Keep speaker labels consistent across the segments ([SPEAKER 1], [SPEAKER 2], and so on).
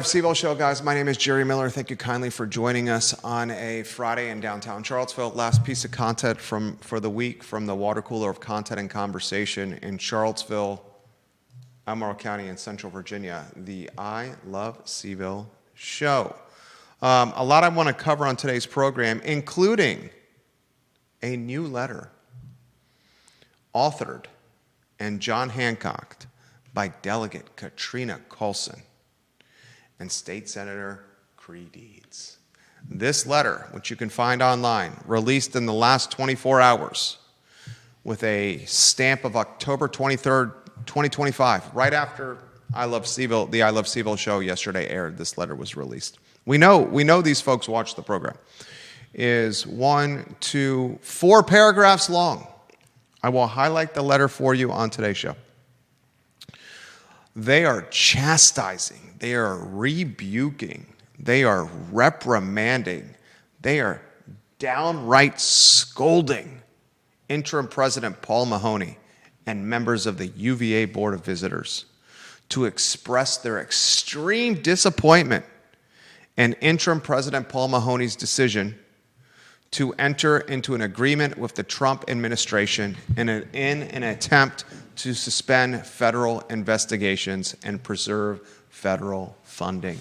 [SPEAKER 1] CVille Show, guys. My name is Jerry Miller. Thank you kindly for joining us on a Friday in downtown Charlottesville. Last piece of content for the week from the water cooler of content and conversation in Charlottesville, Albemarle County, and Central Virginia, the I Love CVille Show. A lot I want to cover on today's program, including a new letter authored and John Hancocked by Delegate Katrina Callsen and State Senator Cree Deeds. This letter, which you can find online, released in the last 24 hours with a stamp of October 23rd, 2025, right after the I Love CVille show yesterday aired. This letter was released. We know these folks watch the program. Is 4 paragraphs long. I will highlight the letter for you on today's show. They are chastising, they are rebuking, they are reprimanding, they are downright scolding Interim President Paul Mahoney and members of the UVA Board of Visitors to express their extreme disappointment in Interim President Paul Mahoney's decision to enter into an agreement with the Trump administration in an attempt to suspend federal investigations and preserve federal funding.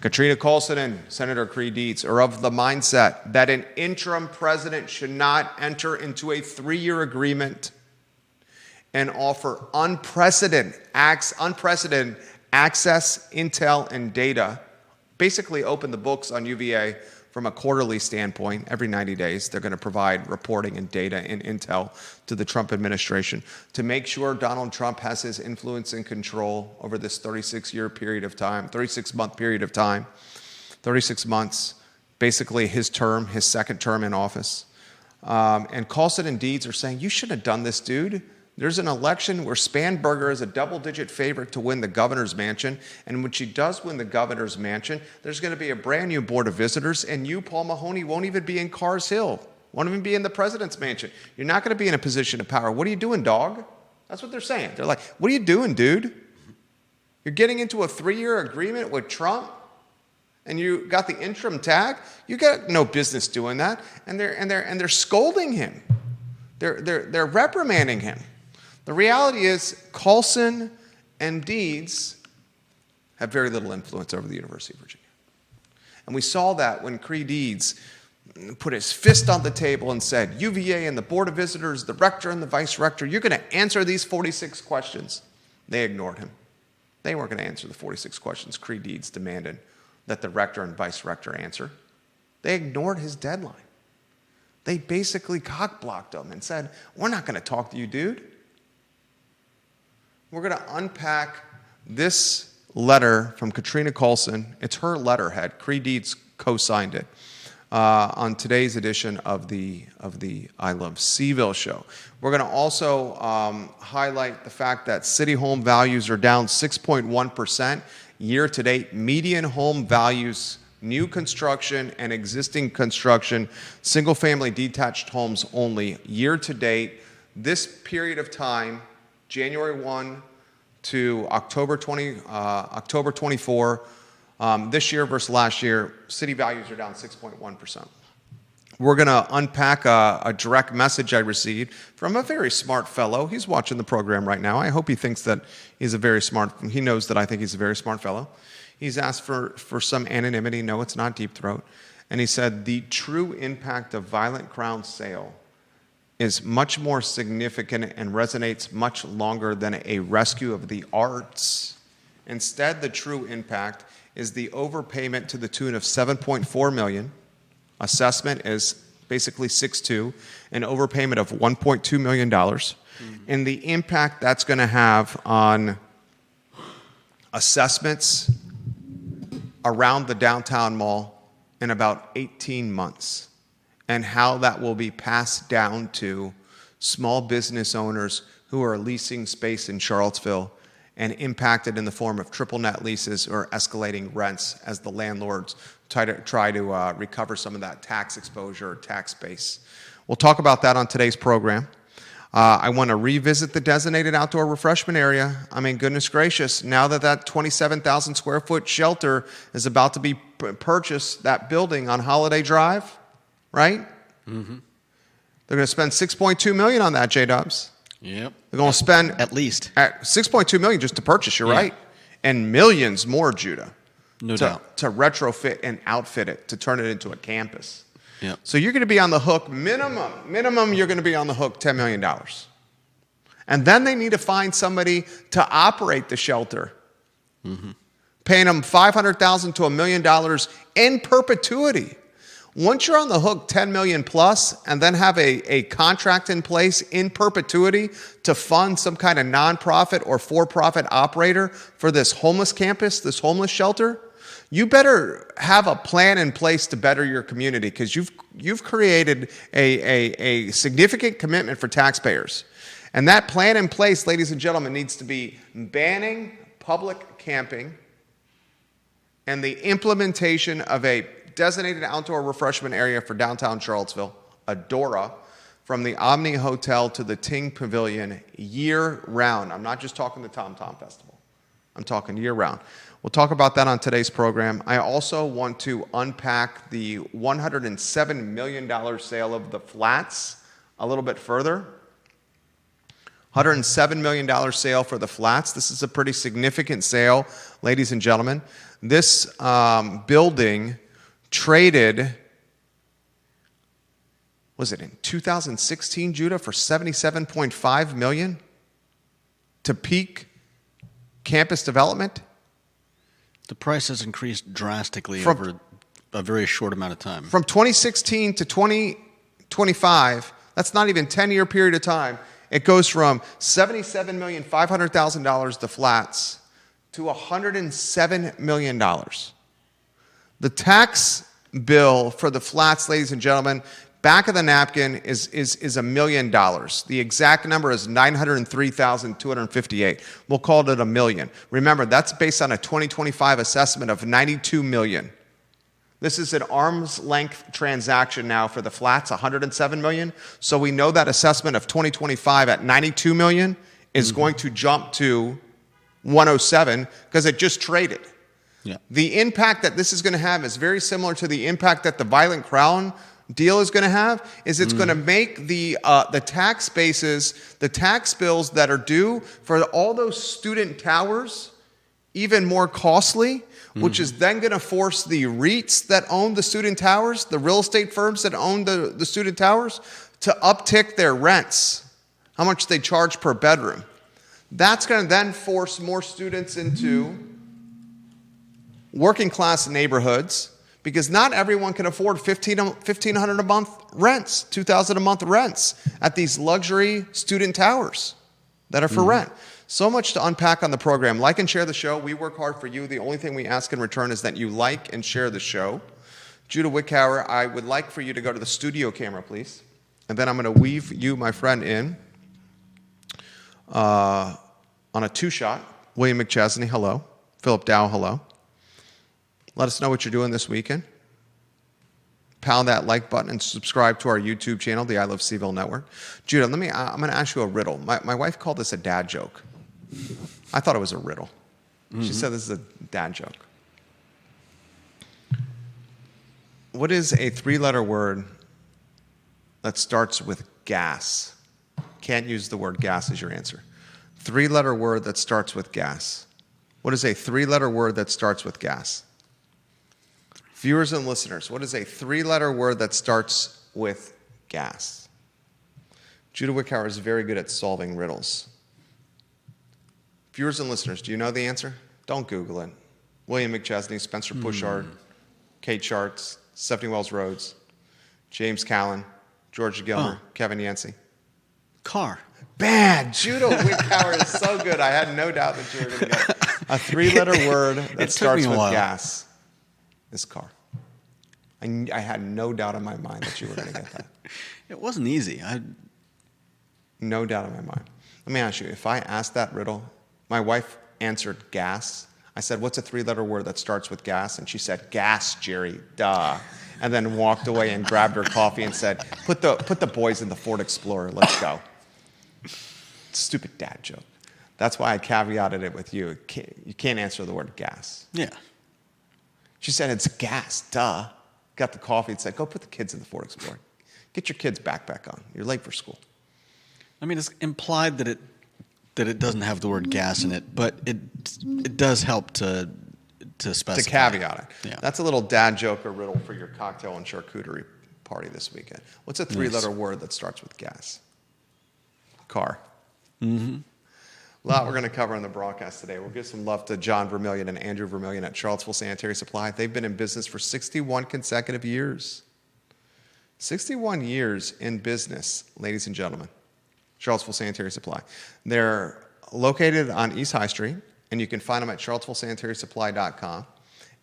[SPEAKER 1] Katrina Callsen and Senator Cree Deeds are of the mindset that an interim president should not enter into a 3-year agreement and offer unprecedented access, intel, and data, basically open the books on UVA from a quarterly standpoint. Every 90 days, they're going to provide reporting and data and intel to the Trump administration to make sure Donald Trump has his influence and control over this 36-month period of time, 36 months, basically his second term in office. And Callsen and Deeds are saying, you shouldn't have done this, dude. There's an election where Spanberger is a double-digit favorite to win the governor's mansion, and when she does win the governor's mansion, there's going to be a brand new board of visitors, and you, Paul Mahoney, won't even be in Carr's Hill, won't even be in the president's mansion. You're not going to be in a position of power. What are you doing, dog? That's what they're saying. They're like, what are you doing, dude? You're getting into a 3-year agreement with Trump, and you got the interim tag? You got no business doing that, and they're scolding him. They're reprimanding him. The reality is, Callsen and Deeds have very little influence over the University of Virginia. And we saw that when Cree Deeds put his fist on the table and said, UVA and the Board of Visitors, the rector and the vice rector, you're going to answer these 46 questions. They ignored him. They weren't going to answer the 46 questions Cree Deeds demanded that the rector and vice rector answer. They ignored his deadline. They basically cock-blocked him and said, we're not going to talk to you, dude. We're going to unpack this letter from Katrina Callsen. It's her letterhead. Cree Deeds co-signed it on today's edition of the I Love CVille show. We're going to also highlight the fact that city home values are down 6.1% year to date. Median home values, new construction and existing construction, single-family detached homes only, year to date. This period of time, January 1 to October 24, this year versus last year, city values are down 6.1%. We're going to unpack a direct message I received from a very smart fellow. He's watching the program right now. I hope he thinks that he knows that I think he's a very smart fellow. He's asked for some anonymity. No, it's not Deep Throat. And he said, the true impact of violent crowd sale is much more significant and resonates much longer than a rescue of the arts. Instead, the true impact is the overpayment to the tune of $7.4 million. Assessment is basically 6.2, an overpayment of $1.2 million. And the impact that's going to have on assessments around the downtown mall in about 18 months. And how that will be passed down to small business owners who are leasing space in Charlottesville and impacted in the form of triple net leases or escalating rents as the landlords try to recover some of that tax exposure or tax base. We'll talk about that on today's program. I want to revisit the designated outdoor refreshment area. I mean, goodness gracious, now that 27,000 square foot shelter is about to be purchased, that building on Holiday Drive, right? Mm-hmm. They're going to spend $6.2 million on that, J-Dubs.
[SPEAKER 2] Yep.
[SPEAKER 1] They're going to spend
[SPEAKER 2] at least
[SPEAKER 1] $6.2 million just to purchase. You're right, and millions more, Judah,
[SPEAKER 2] no doubt,
[SPEAKER 1] to retrofit and outfit it to turn it into a campus.
[SPEAKER 2] Yep.
[SPEAKER 1] So you're going to be on the hook minimum. You're going to be on the hook $10 million, and then they need to find somebody to operate the shelter, paying them $500,000 to $1 million in perpetuity. Once you're on the hook $10 million plus, and then have a contract in place in perpetuity to fund some kind of nonprofit or for-profit operator for this homeless campus, this homeless shelter, you better have a plan in place to better your community, because you've created a significant commitment for taxpayers. And that plan in place, ladies and gentlemen, needs to be banning public camping and the implementation of a designated outdoor refreshment area for downtown Charlottesville, a DORA, from the Omni Hotel to the Ting Pavilion year-round. I'm not just talking the Tom Tom Festival. I'm talking year-round. We'll talk about that on today's program. I also want to unpack the $107 million sale of the flats a little bit further. $107 million sale for the flats. This is a pretty significant sale, ladies and gentlemen. This building traded, was it in 2016, Judah, for $77.5 million to peak campus development?
[SPEAKER 2] The price has increased drastically over a very short amount of time. From
[SPEAKER 1] 2016 to 2025, that's not even a 10-year period of time. It goes from $77,500,000 the flats to $107 million. The tax bill for the flats, ladies and gentlemen, back of the napkin is $1 million. The exact number is $903,258. We'll call it $1 million. Remember, that's based on a 2025 assessment of $92 million. This is an arm's length transaction now for the flats, $107 million. So we know that assessment of 2025 at $92 million is going to jump to $107 because it just traded.
[SPEAKER 2] Yeah.
[SPEAKER 1] The impact that this is going to have is very similar to the impact that the Violent Crown deal is going to have. Is it's going to make the tax bases, the tax bills that are due for all those student towers even more costly, which is then going to force the REITs that own the student towers, the real estate firms that own the student towers, to uptick their rents, how much they charge per bedroom. That's going to then force more students into working class neighborhoods, because not everyone can afford $1,500 a month rents, $2,000 a month rents at these luxury student towers that are for rent. So much to unpack on the program. Like and share the show. We work hard for you. The only thing we ask in return is that you like and share the show. Judah Wickhauer, I would like for you to go to the studio camera, please. And then I'm going to weave you, my friend, in on a two-shot. William McChesney, hello. Philip Dow, hello. Let us know what you're doing this weekend. Pound that like button and subscribe to our YouTube channel, the I Love CVille Network. Judah, I'm going to ask you a riddle. My wife called this a dad joke. I thought it was a riddle. She said this is a dad joke. What is a three-letter word that starts with gas? Can't use the word gas as your answer. Three-letter word that starts with gas. What is a three-letter word that starts with gas? Viewers and listeners, what is a three-letter word that starts with gas? Judah Wickhauer is very good at solving riddles. Viewers and listeners, do you know the answer? Don't Google it. William McChesney, Spencer Pushard, Kate Schartz, Stephanie Wells Rhodes, James Callen, George Gilmer, Kevin Yancey.
[SPEAKER 2] Car.
[SPEAKER 1] Bad. Judah Wickhauer is so good. I had no doubt that you were going to get a three-letter word that starts with gas. This car. I had no doubt in my mind that you were going to get that.
[SPEAKER 2] It wasn't easy.
[SPEAKER 1] No doubt in my mind. Let me ask you, if I asked that riddle, my wife answered gas. I said, what's a three-letter word that starts with gas? And she said, gas, Jerry, duh. And then walked away and grabbed her coffee and said, put the boys in the Ford Explorer, let's go. Stupid dad joke. That's why I caveated it with you. You can't answer the word gas.
[SPEAKER 2] Yeah.
[SPEAKER 1] She said, it's gas, duh. Got the coffee and said, go put the kids in the Ford Explorer. Get your kids' backpack on. You're late for school.
[SPEAKER 2] I mean, it's implied that it doesn't have the word gas in it, but it does help to specify.
[SPEAKER 1] To caveat it.
[SPEAKER 2] Yeah.
[SPEAKER 1] That's a little dad joke or riddle for your cocktail and charcuterie party this weekend. What's a three-letter word that starts with gas? Car. Mm-hmm. A lot we're going to cover in the broadcast today. We'll give some love to John Vermillion and Andrew Vermillion at Charlottesville Sanitary Supply. They've been in business for 61 consecutive years. 61 years in business, ladies and gentlemen. Charlottesville Sanitary Supply. They're located on East High Street, and you can find them at charlottesvillesanitarysupply.com.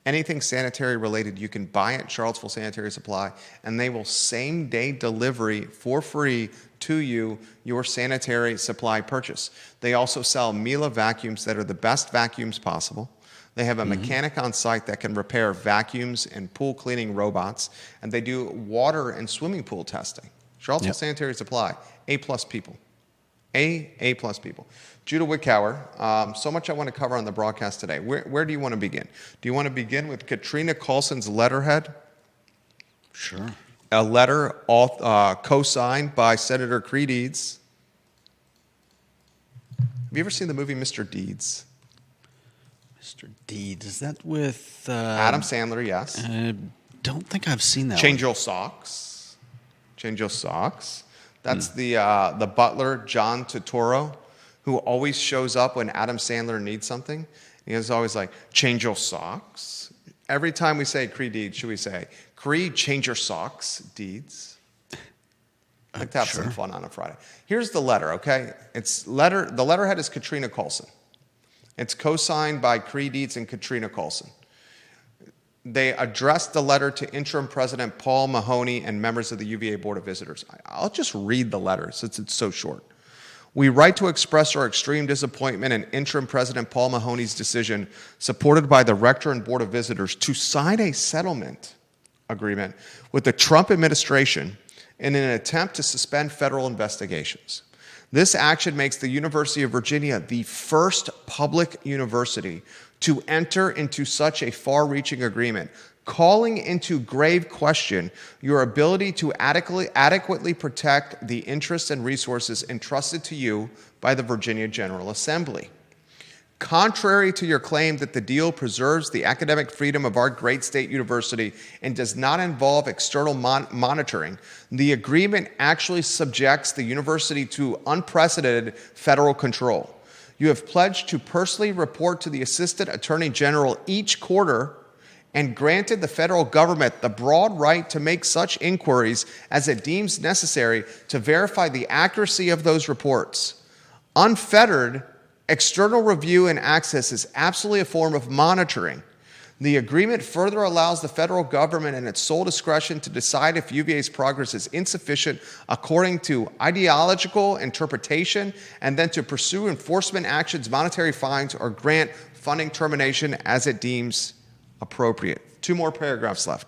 [SPEAKER 1] Anything sanitary related you can buy at Charlottesville Sanitary Supply, and they will same-day delivery for free to you your sanitary supply purchase. They also sell Miele vacuums that are the best vacuums possible. They have a mechanic on site that can repair vacuums and pool cleaning robots, and they do water and swimming pool testing. Charlottesville Sanitary Supply, A-plus people. A-plus people. Judah Wickower, so much I want to cover on the broadcast today. Where do you want to begin? Do you want to begin with Katrina Callsen's letterhead?
[SPEAKER 2] Sure.
[SPEAKER 1] A letter co-signed by Senator Creed Deeds. Have you ever seen the movie Mr. Deeds?
[SPEAKER 2] Mr. Deeds, is that with...
[SPEAKER 1] Adam Sandler, yes.
[SPEAKER 2] I don't think I've seen that
[SPEAKER 1] Change
[SPEAKER 2] one.
[SPEAKER 1] Your Socks. Change Your Socks. That's the butler, John Turturro, who always shows up when Adam Sandler needs something. He is always like, change your socks. Every time we say Creed Deeds, should we say, Creed, change your socks, Deeds? I'd like to have some fun on a Friday. Here's the letter, okay? The letterhead is Katrina Callsen. It's co-signed by Creed Deeds and Katrina Callsen. They addressed the letter to Interim President Paul Mahoney and members of the UVA Board of Visitors. I'll just read the letter since it's so short. We write to express our extreme disappointment in Interim President Paul Mahoney's decision, supported by the Rector and Board of Visitors, to sign a settlement agreement with the Trump administration in an attempt to suspend federal investigations. This action makes the University of Virginia the first public university to enter into such a far-reaching agreement, calling into grave question your ability to adequately protect the interests and resources entrusted to you by the Virginia General Assembly. Contrary to your claim that the deal preserves the academic freedom of our great state university and does not involve external monitoring, the agreement actually subjects the university to unprecedented federal control. You have pledged to personally report to the Assistant Attorney General each quarter and granted the federal government the broad right to make such inquiries as it deems necessary to verify the accuracy of those reports. Unfettered external review and access is absolutely a form of monitoring. The agreement further allows the federal government in its sole discretion to decide if UVA's progress is insufficient according to ideological interpretation, and then to pursue enforcement actions, monetary fines, or grant funding termination as it deems appropriate. 2 more paragraphs left.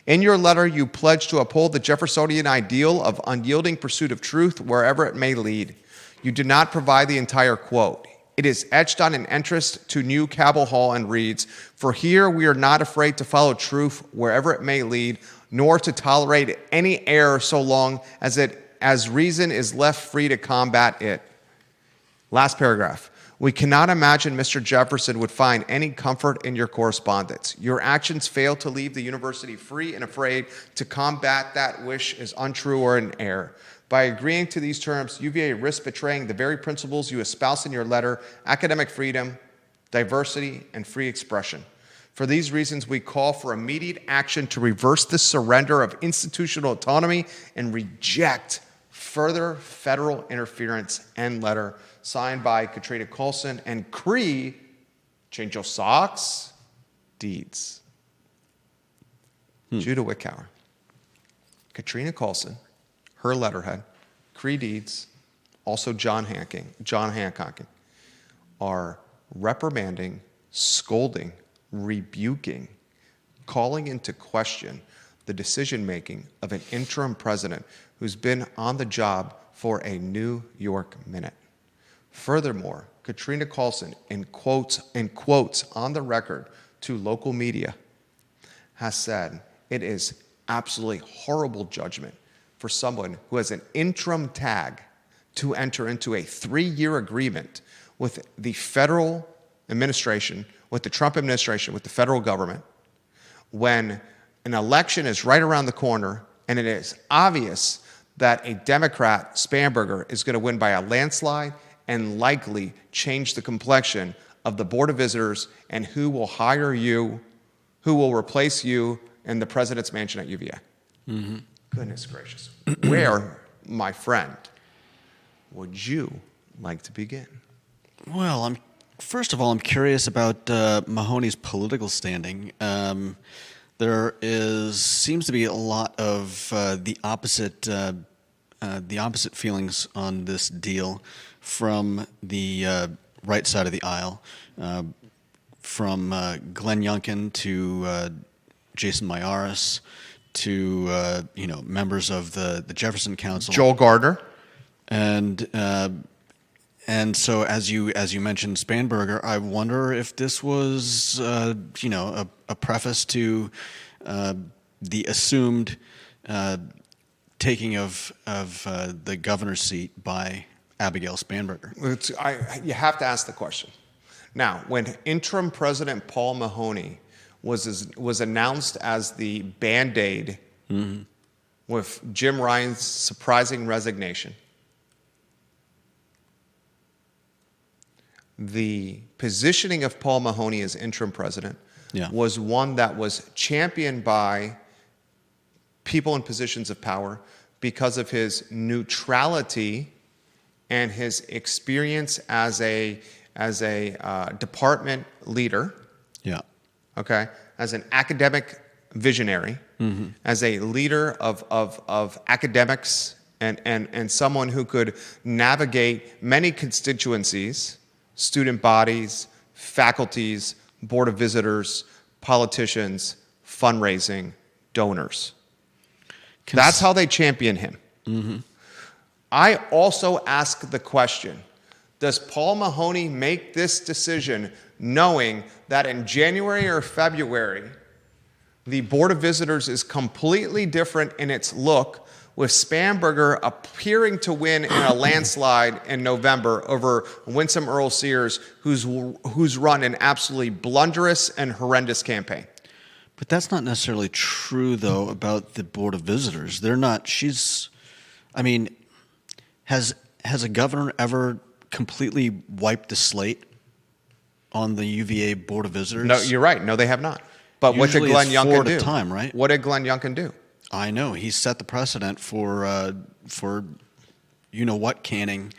[SPEAKER 1] In your letter, you pledge to uphold the Jeffersonian ideal of unyielding pursuit of truth wherever it may lead. You do not provide the entire quote. It is etched on an entrance to New Cabell Hall and reads, "For here we are not afraid to follow truth wherever it may lead, nor to tolerate any error so long as reason is left free to combat it." Last paragraph. We cannot imagine Mr. Jefferson would find any comfort in your correspondence. Your actions fail to leave the university free and afraid to combat that which is untrue or in error. By agreeing to these terms, UVA risks betraying the very principles you espouse in your letter: academic freedom, diversity, and free expression. For these reasons, we call for immediate action to reverse this surrender of institutional autonomy and reject further federal interference. End letter. Signed by Katrina Callsen and Cree, change your socks, Deeds. Judah Wickower. Katrina Callsen, her letterhead, Cree Deeds, also John Hancock, are reprimanding, scolding, rebuking, calling into question the decision-making of an interim president who's been on the job for a New York minute. Furthermore, Katrina Callsen, in quotes on the record to local media, has said it is absolutely horrible judgment for someone who has an interim tag to enter into a 3-year agreement with the federal administration, with the Trump administration, with the federal government, when an election is right around the corner and it is obvious that a Democrat, Spanberger, is going to win by a landslide and likely change the complexion of the Board of Visitors and who will hire you, who will replace you in the president's mansion at UVA. Mm-hmm. Goodness gracious. Where, my friend, would you like to begin?
[SPEAKER 2] Well, first of all, I'm curious about Mahoney's political standing. There seems to be a lot of the opposite feelings on this deal from the right side of the aisle, from Glenn Youngkin to Jason Mayaris to members of the Jefferson Council,
[SPEAKER 1] Joel Gardner,
[SPEAKER 2] and so as you mentioned Spanberger, I wonder if this was a preface to the assumed taking of the governor's seat by Abigail Spanberger.
[SPEAKER 1] You have to ask the question. Now, when interim President Paul Mahoney was announced as the Band-Aid with Jim Ryan's surprising resignation, the positioning of Paul Mahoney as interim president was one that was championed by people in positions of power because of his neutrality and his experience as a department leader.
[SPEAKER 2] Yeah.
[SPEAKER 1] Okay. As an academic visionary, as a leader of academics and someone who could navigate many constituencies, student bodies, faculties, board of visitors, politicians, fundraising, donors. That's how they champion him. Mm-hmm. I also ask the question, does Paul Mahoney make this decision knowing that in January or February, the Board of Visitors is completely different in its look, with Spanberger appearing to win in a landslide in November over Winsome Earl Sears, who's run an absolutely blunderous and horrendous campaign?
[SPEAKER 2] But that's not necessarily true, though, about the Board of Visitors. They're not. Has a governor ever completely wiped the slate on the UVA Board of Visitors?
[SPEAKER 1] No, you're right. No, they have not. But
[SPEAKER 2] Usually
[SPEAKER 1] what did Glenn Youngkin do?
[SPEAKER 2] At a time, right?
[SPEAKER 1] What did Glenn Youngkin do?
[SPEAKER 2] I know. He set the precedent for canning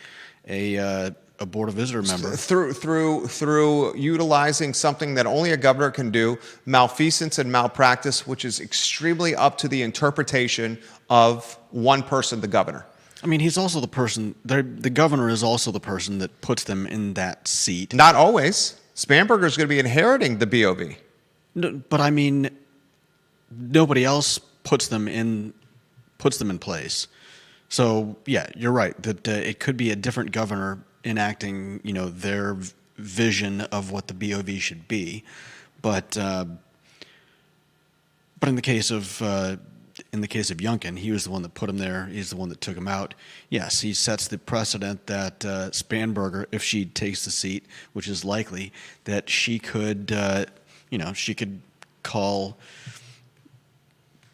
[SPEAKER 2] a Board of Visitor member
[SPEAKER 1] through utilizing something that only a governor can do, malfeasance and malpractice, which is extremely up to the interpretation of one person, the governor.
[SPEAKER 2] I mean, he's also the person. The governor is also the person that puts them in that seat.
[SPEAKER 1] Not always. Spanberger is going to be inheriting the BOV.
[SPEAKER 2] No, but I mean, nobody else puts them in place. So yeah, you're right that it could be a different governor enacting, their vision of what the BOV should be, but in the case of Youngkin, he was the one that put him there. He's the one that took him out. Yes, he sets the precedent that Spanberger, if she takes the seat, which is likely, that she could, she could call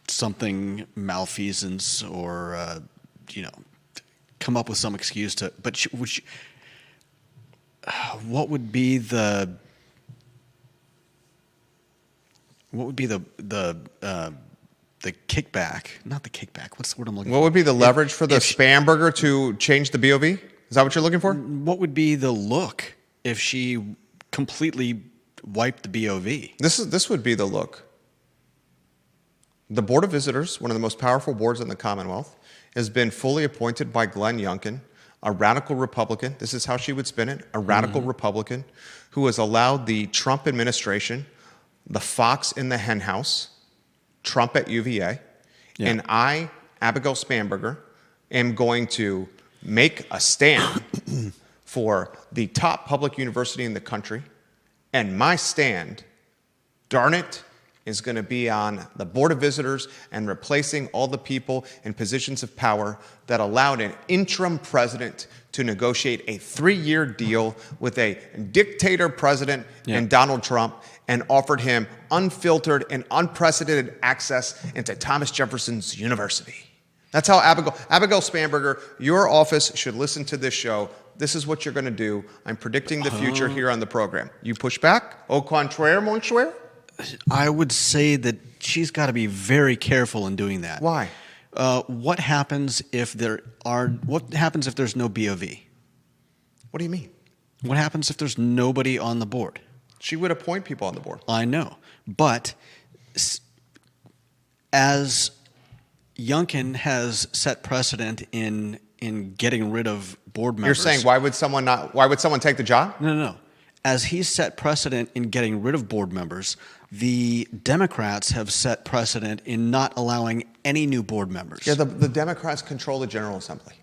[SPEAKER 2] something malfeasance or, come up with some excuse to. But what would be the kickback? Not the kickback. What's the word I'm looking for?
[SPEAKER 1] What would be the leverage for the Spanberger to change the BOV? Is that what you're looking for?
[SPEAKER 2] What would be the look if she completely wiped the BOV?
[SPEAKER 1] This would be the look. The Board of Visitors, one of the most powerful boards in the Commonwealth, has been fully appointed by Glenn Youngkin, a radical Republican. This is how she would spin it, a radical Republican who has allowed the Trump administration, the fox in the henhouse, Trump at UVA, and I, Abigail Spanberger, am going to make a stand for the top public university in the country, and my stand, darn it, is going to be on the Board of Visitors and replacing all the people in positions of power that allowed an interim president to negotiate a 3-year deal with a dictator president and Donald Trump and offered him unfiltered and unprecedented access into Thomas Jefferson's University. That's how Abigail Spanberger, your office should listen to this show. This is what you're going to do. I'm predicting the future here on the program. You push back? Au contraire, mon cher?
[SPEAKER 2] I would say that she's got to be very careful in doing that.
[SPEAKER 1] Why?
[SPEAKER 2] What happens if there's no BOV?
[SPEAKER 1] What do you mean?
[SPEAKER 2] What happens if there's nobody on the board?
[SPEAKER 1] She would appoint people on the board.
[SPEAKER 2] I know, but as Youngkin has set precedent in getting rid of board members.
[SPEAKER 1] You're saying why would someone take the job?
[SPEAKER 2] No. As he's set precedent in getting rid of board members, the Democrats have set precedent in not allowing any new board members.
[SPEAKER 1] Yeah, the Democrats control the General Assembly.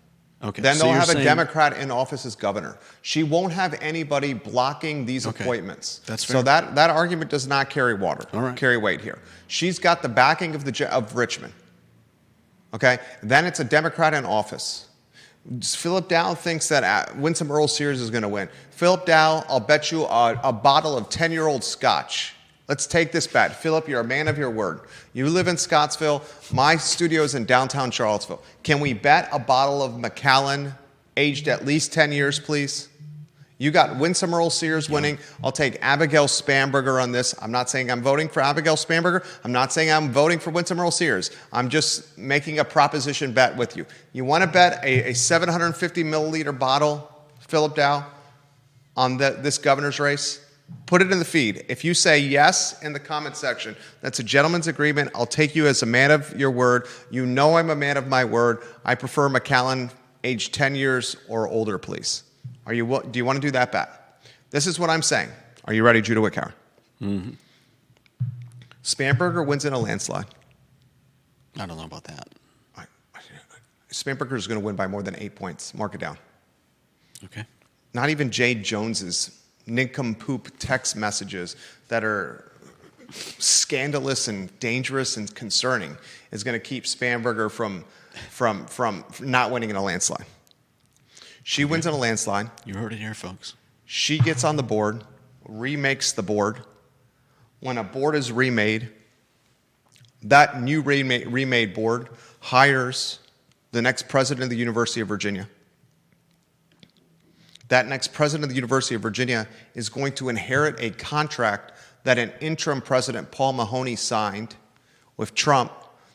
[SPEAKER 2] Okay.
[SPEAKER 1] Then
[SPEAKER 2] so
[SPEAKER 1] they'll
[SPEAKER 2] you're
[SPEAKER 1] have a
[SPEAKER 2] saying-
[SPEAKER 1] Democrat in office as governor. She won't have anybody blocking these appointments.
[SPEAKER 2] That's
[SPEAKER 1] So
[SPEAKER 2] fair.
[SPEAKER 1] that argument does not carry water,
[SPEAKER 2] All right.
[SPEAKER 1] carry weight here. She's got the backing of Richmond. Okay? Then it's a Democrat in office. Philip Dow thinks that Winsome Earl Sears is going to win. Philip Dow, I'll bet you a bottle of 10-year-old scotch. Let's take this bet. Philip, you're a man of your word. You live in Scottsville. My studio's in downtown Charlottesville. Can we bet a bottle of Macallan aged at least 10 years, please? You got Winsome Earl Sears winning. I'll take Abigail Spanberger on this. I'm not saying I'm voting for Abigail Spanberger. I'm not saying I'm voting for Winsome Earl Sears. I'm just making a proposition bet with you. You want to bet a 750 milliliter bottle, Philip Dow, on this governor's race? Put it in the feed. If you say yes in the comment section, that's a gentleman's agreement. I'll take you as a man of your word. You know I'm a man of my word. I prefer Macallan aged 10 years or older, please. Do you want to do that bet? This is what I'm saying. Are you ready, Judah Wickhauer?
[SPEAKER 2] Mm-hmm.
[SPEAKER 1] Spanberger wins in a landslide.
[SPEAKER 2] I don't know about that.
[SPEAKER 1] Spanberger is going to win by more than 8 points. Mark it down.
[SPEAKER 2] Okay.
[SPEAKER 1] Not even Jade Jones's nincompoop text messages that are scandalous and dangerous and concerning is going to keep Spanberger from not winning in a landslide. She wins in a landslide.
[SPEAKER 2] You heard it here, folks.
[SPEAKER 1] She gets on the board, remakes the board. When a board is remade, that new remade board hires the next president of the University of Virginia. That next president of the University of Virginia is going to inherit a contract that an interim president, Paul Mahoney, signed with Trump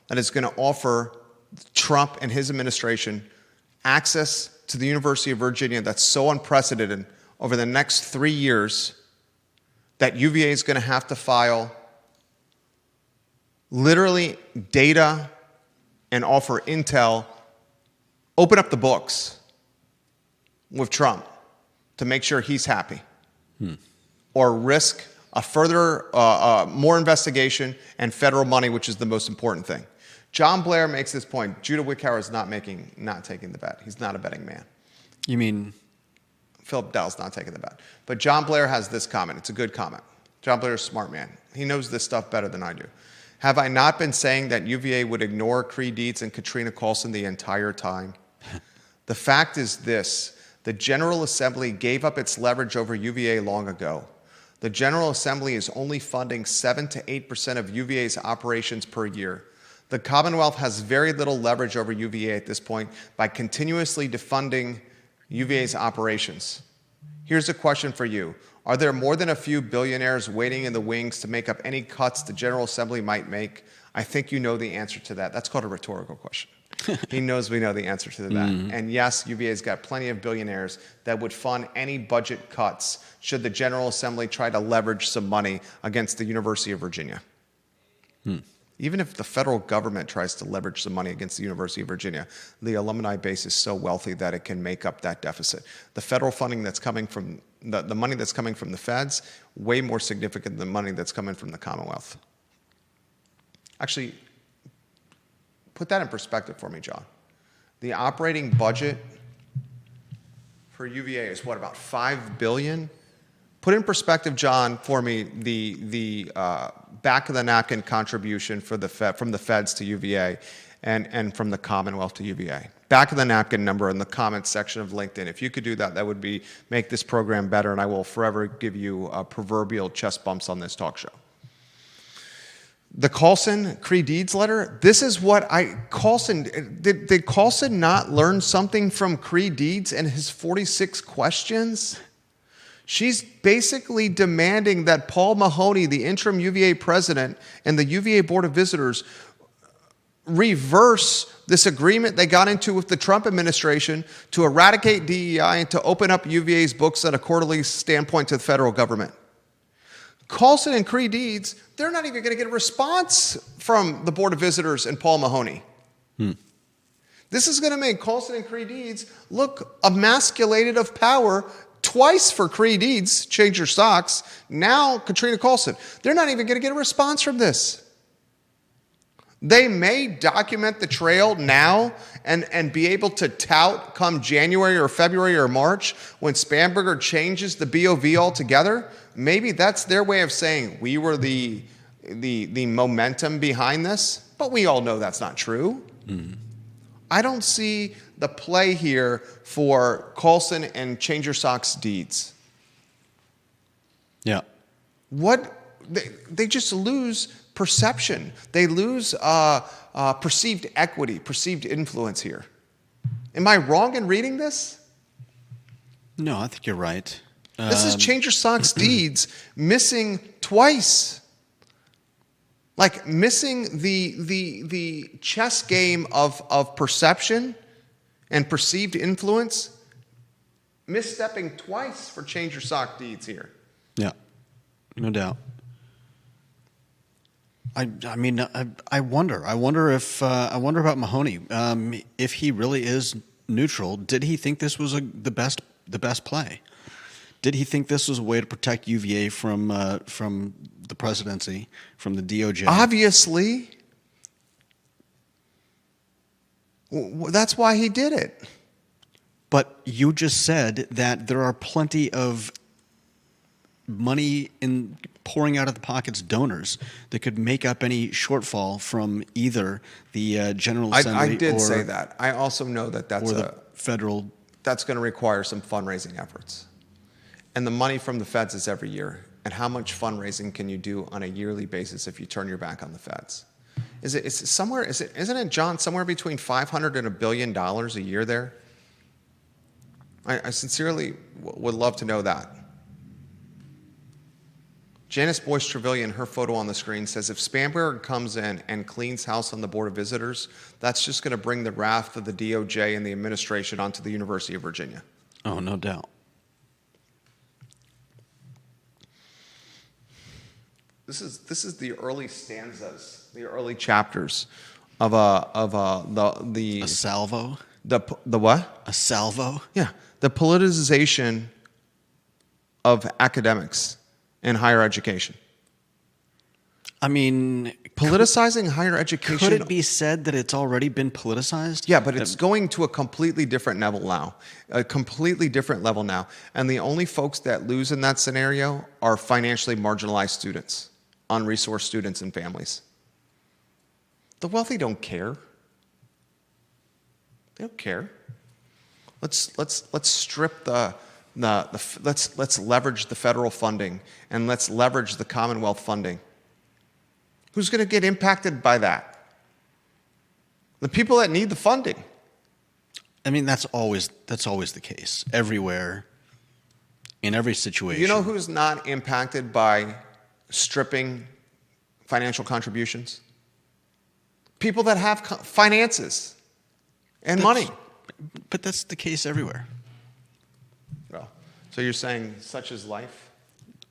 [SPEAKER 1] that is going to offer Trump and his administration access to the University of Virginia that's so unprecedented over the next 3 years that UVA is going to have to file literally data and offer intel, open up the books with Trump to make sure he's happy, or risk a further, more investigation and federal money, which is the most important thing. John Blair makes this point. Judah Wickhauer is not taking the bet. He's not a betting man.
[SPEAKER 2] You mean?
[SPEAKER 1] Philip Dell's not taking the bet. But John Blair has this comment. It's a good comment. John Blair is a smart man. He knows this stuff better than I do. Have I not been saying that UVA would ignore Creed Dietz and Katrina Callsen the entire time? The fact is this. The General Assembly gave up its leverage over UVA long ago. The General Assembly is only funding 7 to 8% of UVA's operations per year. The Commonwealth has very little leverage over UVA at this point by continuously defunding UVA's operations. Here's a question for you. Are there more than a few billionaires waiting in the wings to make up any cuts the General Assembly might make? I think you know the answer to that. That's called a rhetorical question. He knows we know the answer to that. Mm-hmm. And yes, UVA's got plenty of billionaires that would fund any budget cuts should the General Assembly try to leverage some money against the University of Virginia. Even if the federal government tries to leverage some money against the University of Virginia, the alumni base is so wealthy that it can make up that deficit. The federal funding that's coming from, the money that's coming from the feds, way more significant than the money that's coming from the Commonwealth. Actually, put that in perspective for me, John. The operating budget per UVA is what, about $5 billion? Put in perspective, John, for me, the back of the napkin contribution for from the feds to UVA and from the Commonwealth to UVA. Back of the napkin number in the comments section of LinkedIn. If you could do that, that would make this program better, and I will forever give you proverbial chest bumps on this talk show. The Callsen Cree Deeds letter, this is what Callsen, did Callsen not learn something from Cree Deeds and his 46 questions? She's basically demanding that Paul Mahoney, the interim UVA president, and the UVA Board of Visitors reverse this agreement they got into with the Trump administration to eradicate DEI and to open up UVA's books at a quarterly standpoint to the federal government. Callsen and Cree Deeds, they're not even going to get a response from the Board of Visitors and Paul Mahoney. This is going to make Callsen and Cree Deeds look emasculated of power twice for Cree Deeds, change your socks. Now, Katrina Callsen, they're not even going to get a response from this. They may document the trail now and be able to tout come January or February or March when Spanberger changes the BOV altogether. Maybe that's their way of saying we were the momentum behind this, but we all know that's not true. I don't see the play here for Callsen and Change Your Socks Deeds.
[SPEAKER 2] Yeah.
[SPEAKER 1] They just lose perception. They lose perceived equity, perceived influence here. Am I wrong in reading this?
[SPEAKER 2] No, I think you're right.
[SPEAKER 1] This is Change Your Socks Deeds missing twice. Like missing the chess game of perception and perceived influence, misstepping twice for Change Your Sock Deeds here.
[SPEAKER 2] Yeah, no doubt. I mean, I wonder about Mahoney. If he really is neutral, did he think this was the best play? Did he think this was a way to protect UVA from the presidency, from the DOJ?
[SPEAKER 1] Obviously. That's why he did it.
[SPEAKER 2] But you just said that there are plenty of money pouring out of the pockets donors that could make up any shortfall from either the General Assembly
[SPEAKER 1] I did say that. I also know that that's
[SPEAKER 2] federal.
[SPEAKER 1] That's going to require some fundraising efforts. And the money from the feds is every year. And how much fundraising can you do on a yearly basis if you turn your back on the feds? Isn't it, John, somewhere between $500 and $1 billion a year there? I sincerely would love to know that. Janice Boyce Trevelyan, her photo on the screen, says if Spanberger comes in and cleans house on the Board of Visitors, that's just going to bring the wrath of the DOJ and the administration onto the University of Virginia.
[SPEAKER 2] Oh, no doubt.
[SPEAKER 1] This is the early stanzas, the early chapters of the
[SPEAKER 2] A salvo?
[SPEAKER 1] The what?
[SPEAKER 2] A salvo?
[SPEAKER 1] Yeah, the politicization of academics in higher education.
[SPEAKER 2] I mean,
[SPEAKER 1] politicizing higher education.
[SPEAKER 2] Could it be said that it's already been politicized?
[SPEAKER 1] Yeah, but it's going to a completely different level now. A completely different level now. And the only folks that lose in that scenario are financially marginalized students, unresourced students and families. The wealthy don't care. They don't care. Let's strip let's leverage the federal funding and let's leverage the Commonwealth funding. Who's going to get impacted by that? The people that need the funding.
[SPEAKER 2] I mean, that's always the case everywhere, in every situation.
[SPEAKER 1] You know who's not impacted by stripping financial contributions? People that have finances and money.
[SPEAKER 2] But that's the case everywhere.
[SPEAKER 1] Well, so you're saying such is life?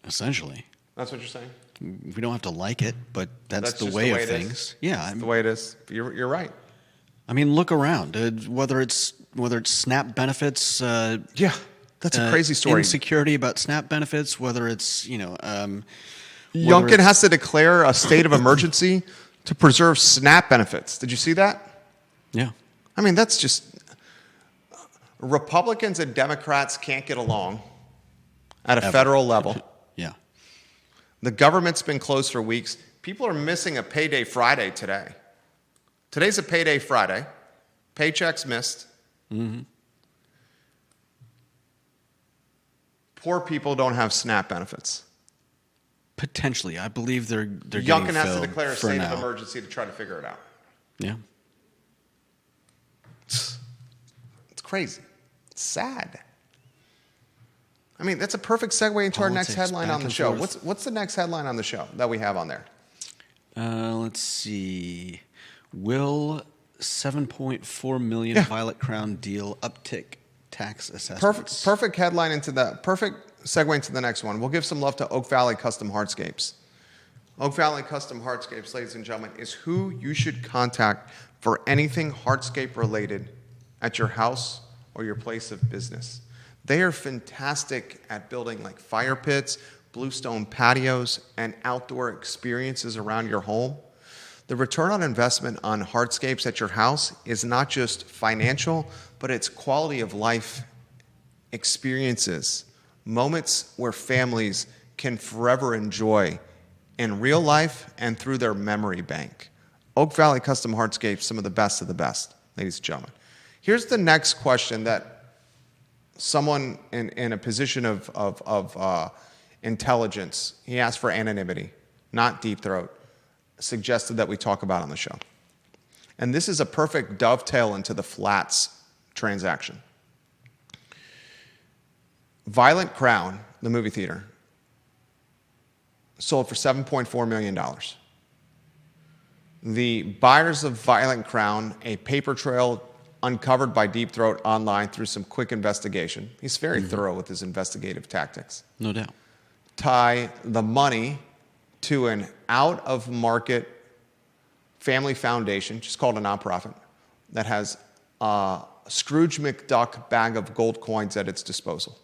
[SPEAKER 2] Essentially.
[SPEAKER 1] That's what you're saying?
[SPEAKER 2] We don't have to like it, but that's the
[SPEAKER 1] just
[SPEAKER 2] way
[SPEAKER 1] the way
[SPEAKER 2] of
[SPEAKER 1] it
[SPEAKER 2] things.
[SPEAKER 1] is.
[SPEAKER 2] Yeah,
[SPEAKER 1] That's the way it is. You're right.
[SPEAKER 2] I mean, look around. Whether it's SNAP benefits.
[SPEAKER 1] Yeah, that's a crazy story.
[SPEAKER 2] Insecurity about SNAP benefits. Whether it's Youngkin
[SPEAKER 1] has to declare a state of emergency to preserve SNAP benefits. Did you see that?
[SPEAKER 2] Yeah.
[SPEAKER 1] I mean, that's just Republicans and Democrats can't get along at a
[SPEAKER 2] Ever.
[SPEAKER 1] federal level.
[SPEAKER 2] Yeah.
[SPEAKER 1] The government's been closed for weeks. People are missing a payday Friday today. Today's a payday Friday. Paychecks missed.
[SPEAKER 2] Mm-hmm.
[SPEAKER 1] Poor people don't have SNAP benefits.
[SPEAKER 2] Potentially. I believe they're getting
[SPEAKER 1] Youngkin has to
[SPEAKER 2] filled
[SPEAKER 1] declare a
[SPEAKER 2] for
[SPEAKER 1] state
[SPEAKER 2] now.
[SPEAKER 1] of emergency to try to figure it out.
[SPEAKER 2] Yeah.
[SPEAKER 1] It's crazy. It's sad. I mean, that's a perfect segue into our next
[SPEAKER 2] Politics
[SPEAKER 1] headline
[SPEAKER 2] back
[SPEAKER 1] on the
[SPEAKER 2] and
[SPEAKER 1] show.
[SPEAKER 2] forth.
[SPEAKER 1] What's the next headline on the show that we have on there?
[SPEAKER 2] Let's see. Will $7.4 million Violet Crown deal uptick tax assessments?
[SPEAKER 1] Perfect headline into the perfect segue into the next one. We'll give some love to Oak Valley Custom Hardscapes. Oak Valley Custom Hardscapes, ladies and gentlemen, is who you should contact for anything hardscape related at your house or your place of business. They are fantastic at building like fire pits, bluestone patios, and outdoor experiences around your home. The return on investment on hardscapes at your house is not just financial, but it's quality of life experiences, moments where families can forever enjoy in real life and through their memory bank. Oak Valley Custom Hardscapes, some of the best, ladies and gentlemen. Here's the next question that someone in a position of intelligence, he asked for anonymity, not deep throat, suggested that we talk about on the show. And this is a perfect dovetail into the Flats transaction. Violent Crown, the movie theater, sold for $7.4 million. The buyers of Violent Crown, a paper trail uncovered by Deep Throat online through some quick investigation. He's very thorough with his investigative tactics.
[SPEAKER 2] No doubt.
[SPEAKER 1] Tie the money to an out-of-market family foundation, just called a nonprofit, that has a Scrooge McDuck bag of gold coins at its disposal.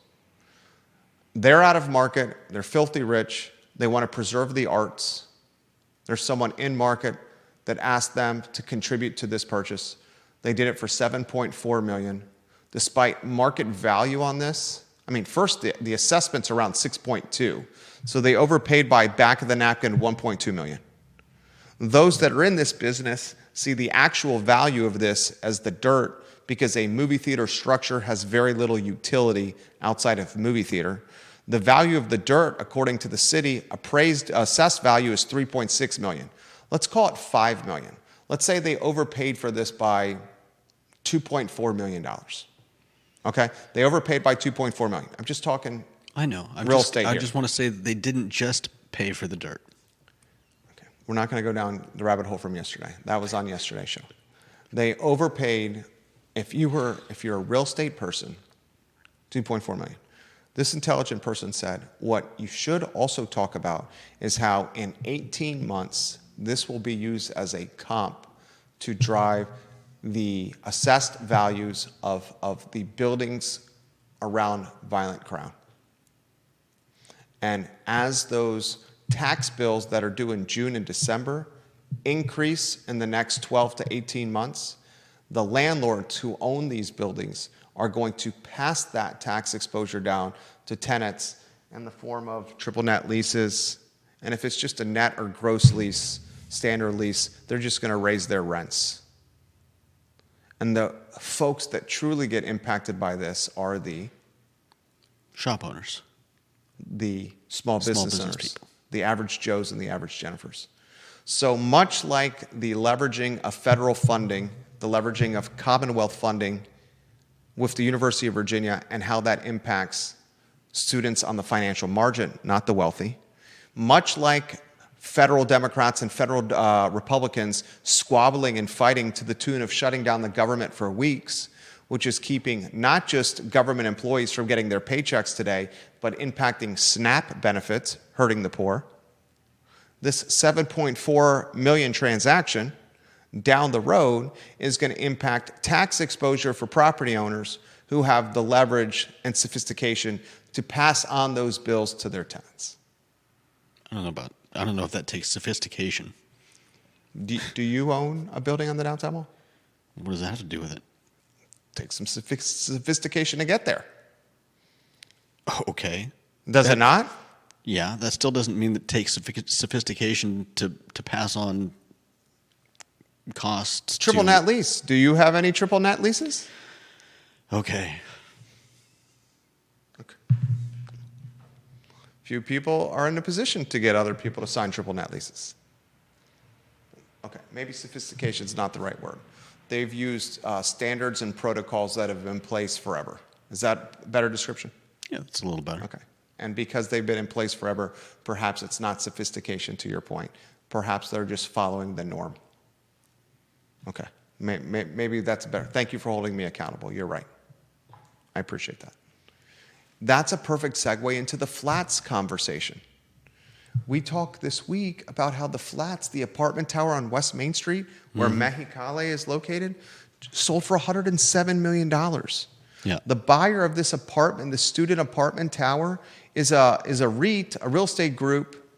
[SPEAKER 1] They're out of market. They're filthy rich. They want to preserve the arts. There's someone in market that asked them to contribute to this purchase. They did it for $7.4 million. Despite market value on this, I mean, first, the assessment's around 6.2. So they overpaid by back of the napkin $1.2 million. Those that are in this business see the actual value of this as the dirt because a movie theater structure has very little utility outside of movie theater. The value of the dirt, according to the city, assessed value is $3.6 million. Let's call it $5 million. Let's say they overpaid for this by $2.4 million. Okay? They overpaid by $2.4 million. I'm just talking
[SPEAKER 2] I know.
[SPEAKER 1] real estate
[SPEAKER 2] I
[SPEAKER 1] here.
[SPEAKER 2] just want to say that they didn't just pay for the dirt.
[SPEAKER 1] Okay. We're not going to go down the rabbit hole from yesterday. That was on yesterday's show. They overpaid, if you're a real estate person, $2.4 million. This intelligent person said, what you should also talk about is how in 18 months, this will be used as a comp to drive the assessed values of the buildings around Violent Crown. And as those tax bills that are due in June and December increase in the next 12 to 18 months, the landlords who own these buildings are going to pass that tax exposure down to tenants in the form of triple net leases. And if it's just a net or gross lease, standard lease, they're just going to raise their rents. And the folks that truly get impacted by this are the
[SPEAKER 2] Shop owners.
[SPEAKER 1] the small business owners,
[SPEAKER 2] people.
[SPEAKER 1] the average Joes and the average Jennifers. So much like the leveraging of federal funding, the leveraging of Commonwealth funding with the University of Virginia and how that impacts students on the financial margin, not the wealthy, much like federal Democrats and federal Republicans squabbling and fighting to the tune of shutting down the government for weeks, which is keeping not just government employees from getting their paychecks today, but impacting SNAP benefits, hurting the poor. This $7.4 million transaction down the road is going to impact tax exposure for property owners who have the leverage and sophistication to pass on those bills to their tenants.
[SPEAKER 2] I don't know if that takes sophistication.
[SPEAKER 1] Do you own a building on the downtown mall?
[SPEAKER 2] What does that have to do with it?
[SPEAKER 1] takes some sophistication to get there.
[SPEAKER 2] Okay.
[SPEAKER 1] Does it not?
[SPEAKER 2] Yeah, that still doesn't mean that it takes sophistication to pass on costs.
[SPEAKER 1] Triple net lease. Do you have any triple net leases?
[SPEAKER 2] Okay.
[SPEAKER 1] Few people are in a position to get other people to sign triple net leases. Okay, maybe sophistication is not the right word. They've used standards and protocols that have been in place forever. Is that a better description?
[SPEAKER 2] Yeah, that's a little better.
[SPEAKER 1] Okay. And because they've been in place forever, perhaps it's not sophistication to your point. Perhaps they're just following the norm. Okay. Maybe that's better. Thank you for holding me accountable. You're right. I appreciate that. That's a perfect segue into the flats conversation. We talked this week about how the flats, the apartment tower on West Main Street, where Mexicali is located, sold for $107 million.
[SPEAKER 2] Yeah.
[SPEAKER 1] The buyer of this apartment, the student apartment tower, is a REIT, a real estate group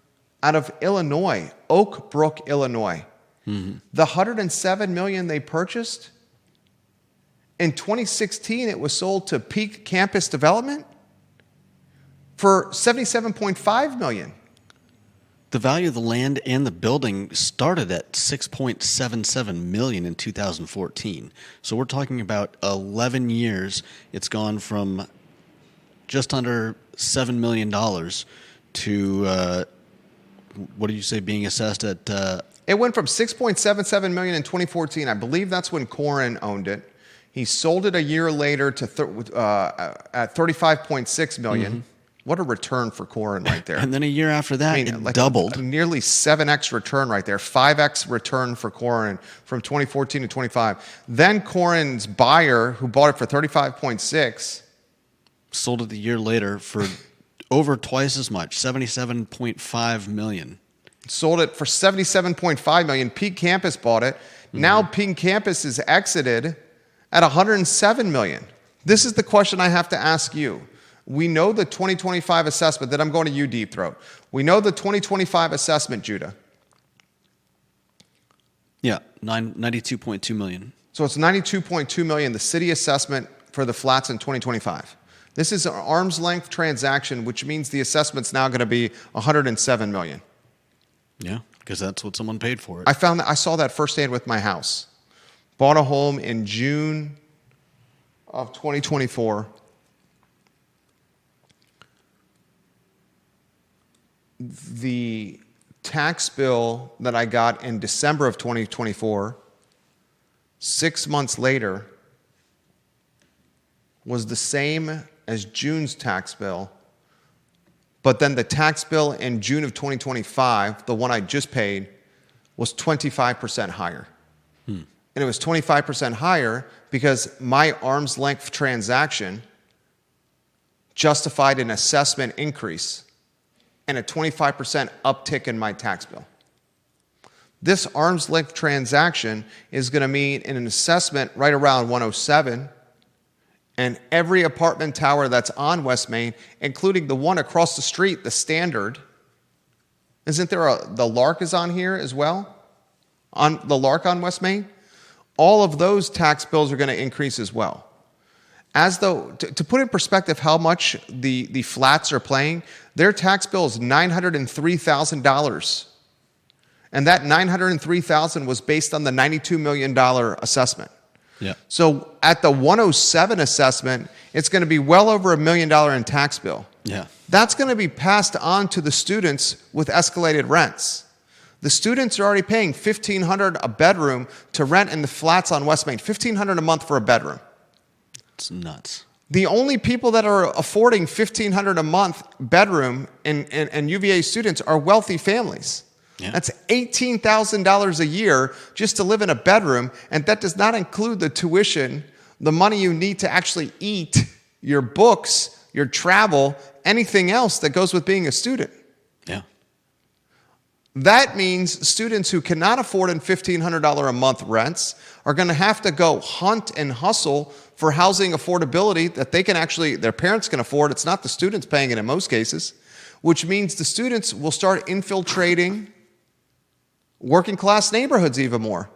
[SPEAKER 1] out of Illinois, Oak Brook, Illinois. The $107 million they purchased, in 2016 it was sold to Peak Campus Development for $77.5 million.
[SPEAKER 2] The value of the land and the building started at $6.77 million in 2014. So we're talking about 11 years. It's gone from just under $7 million to, what did you say, being assessed at?
[SPEAKER 1] It went from $6.77 million in 2014. I believe that's when Corin owned it. He sold it a year later to at $35.6 million. What a return for Corin right there.
[SPEAKER 2] And then a year after that, it doubled.
[SPEAKER 1] Nearly 7x return right there. 5x return for Corin from 2014 to 25. Then Corin's buyer, who bought it for $35.6,
[SPEAKER 2] sold it a year later for over twice as much, $77.5 million.
[SPEAKER 1] Sold it for $77.5 million. Peak Campus bought it. Now Peak Campus is exited at $107 million. This is the question I have to ask you. We know the 2025 assessment, that I'm going to you, Deep Throat. We know the 2025 assessment, Judah.
[SPEAKER 2] Yeah, $92.2 million.
[SPEAKER 1] So it's $92.2 million, the city assessment for the flats in 2025. This is an arm's length transaction, which means the assessment's now going to be $107 million.
[SPEAKER 2] Yeah, because that's what someone paid for it.
[SPEAKER 1] I saw that firsthand with my house. Bought a home in June of 2024. The tax bill that I got in December of 2024, 6 months later, was the same as June's tax bill, but then the tax bill in June of 2025, the one I just paid, was 25% higher. And it was 25% higher because my arm's length transaction justified an assessment increase and a 25% uptick in my tax bill. This arm's length transaction is going to mean an assessment right around 107, and every apartment tower that's on West Main, including the one across the street, the Standard. Isn't there the Lark is on here as well? On the Lark on West Main? All of those tax bills are going to increase as well. As though, to put in perspective how much the flats are paying, their tax bill is $903,000. And that $903,000 was based on the $92 million assessment.
[SPEAKER 2] Yeah.
[SPEAKER 1] So at the 107 assessment, it's going to be well over $1 million in tax bill.
[SPEAKER 2] Yeah.
[SPEAKER 1] That's going to be passed on to the students with escalated rents. The students are already paying $1,500 a bedroom to rent in the flats on West Main, $1,500 a month for a bedroom.
[SPEAKER 2] It's nuts.
[SPEAKER 1] The only people that are affording $1,500 a month bedroom and UVA students are wealthy families.
[SPEAKER 2] Yeah.
[SPEAKER 1] That's $18,000 a year just to live in a bedroom, and that does not include the tuition, the money you need to actually eat, your books, your travel, anything else that goes with being a student.
[SPEAKER 2] Yeah.
[SPEAKER 1] That means students who cannot afford $1,500 a month rents are going to have to go hunt and hustle for housing affordability that they can actually, their parents can afford. It's not the students paying it in most cases, which means the students will start infiltrating working class neighborhoods even more.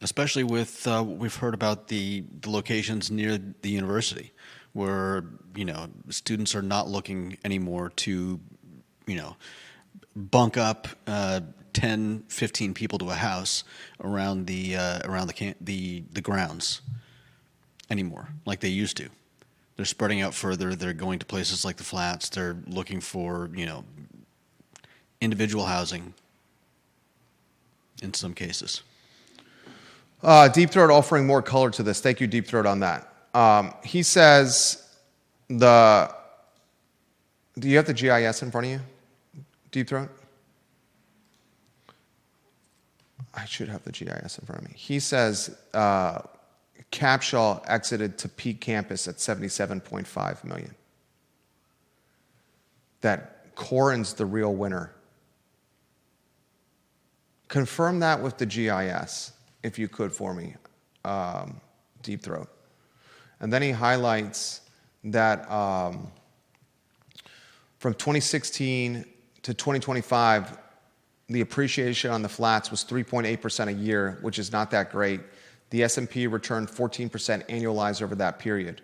[SPEAKER 2] especially with we've heard about the locations near the university, where students are not looking anymore to bunk up 10, 15 people to a house around the grounds anymore like they used to. They're spreading out further. They're going to places like the flats. They're looking for individual housing in some cases.
[SPEAKER 1] Deep Throat offering more color to this. Thank you, Deep Throat, on that. He says do you have the GIS in front of you, Deep Throat? I should have the GIS in front of me. He says Capshaw exited to peak campus at 77.5 million. That Corin's the real winner. Confirm that with the GIS, if you could for me, Deep Throat. And then he highlights that from 2016 to 2025, the appreciation on the flats was 3.8% a year, which is not that great. The S&P returned 14% annualized over that period.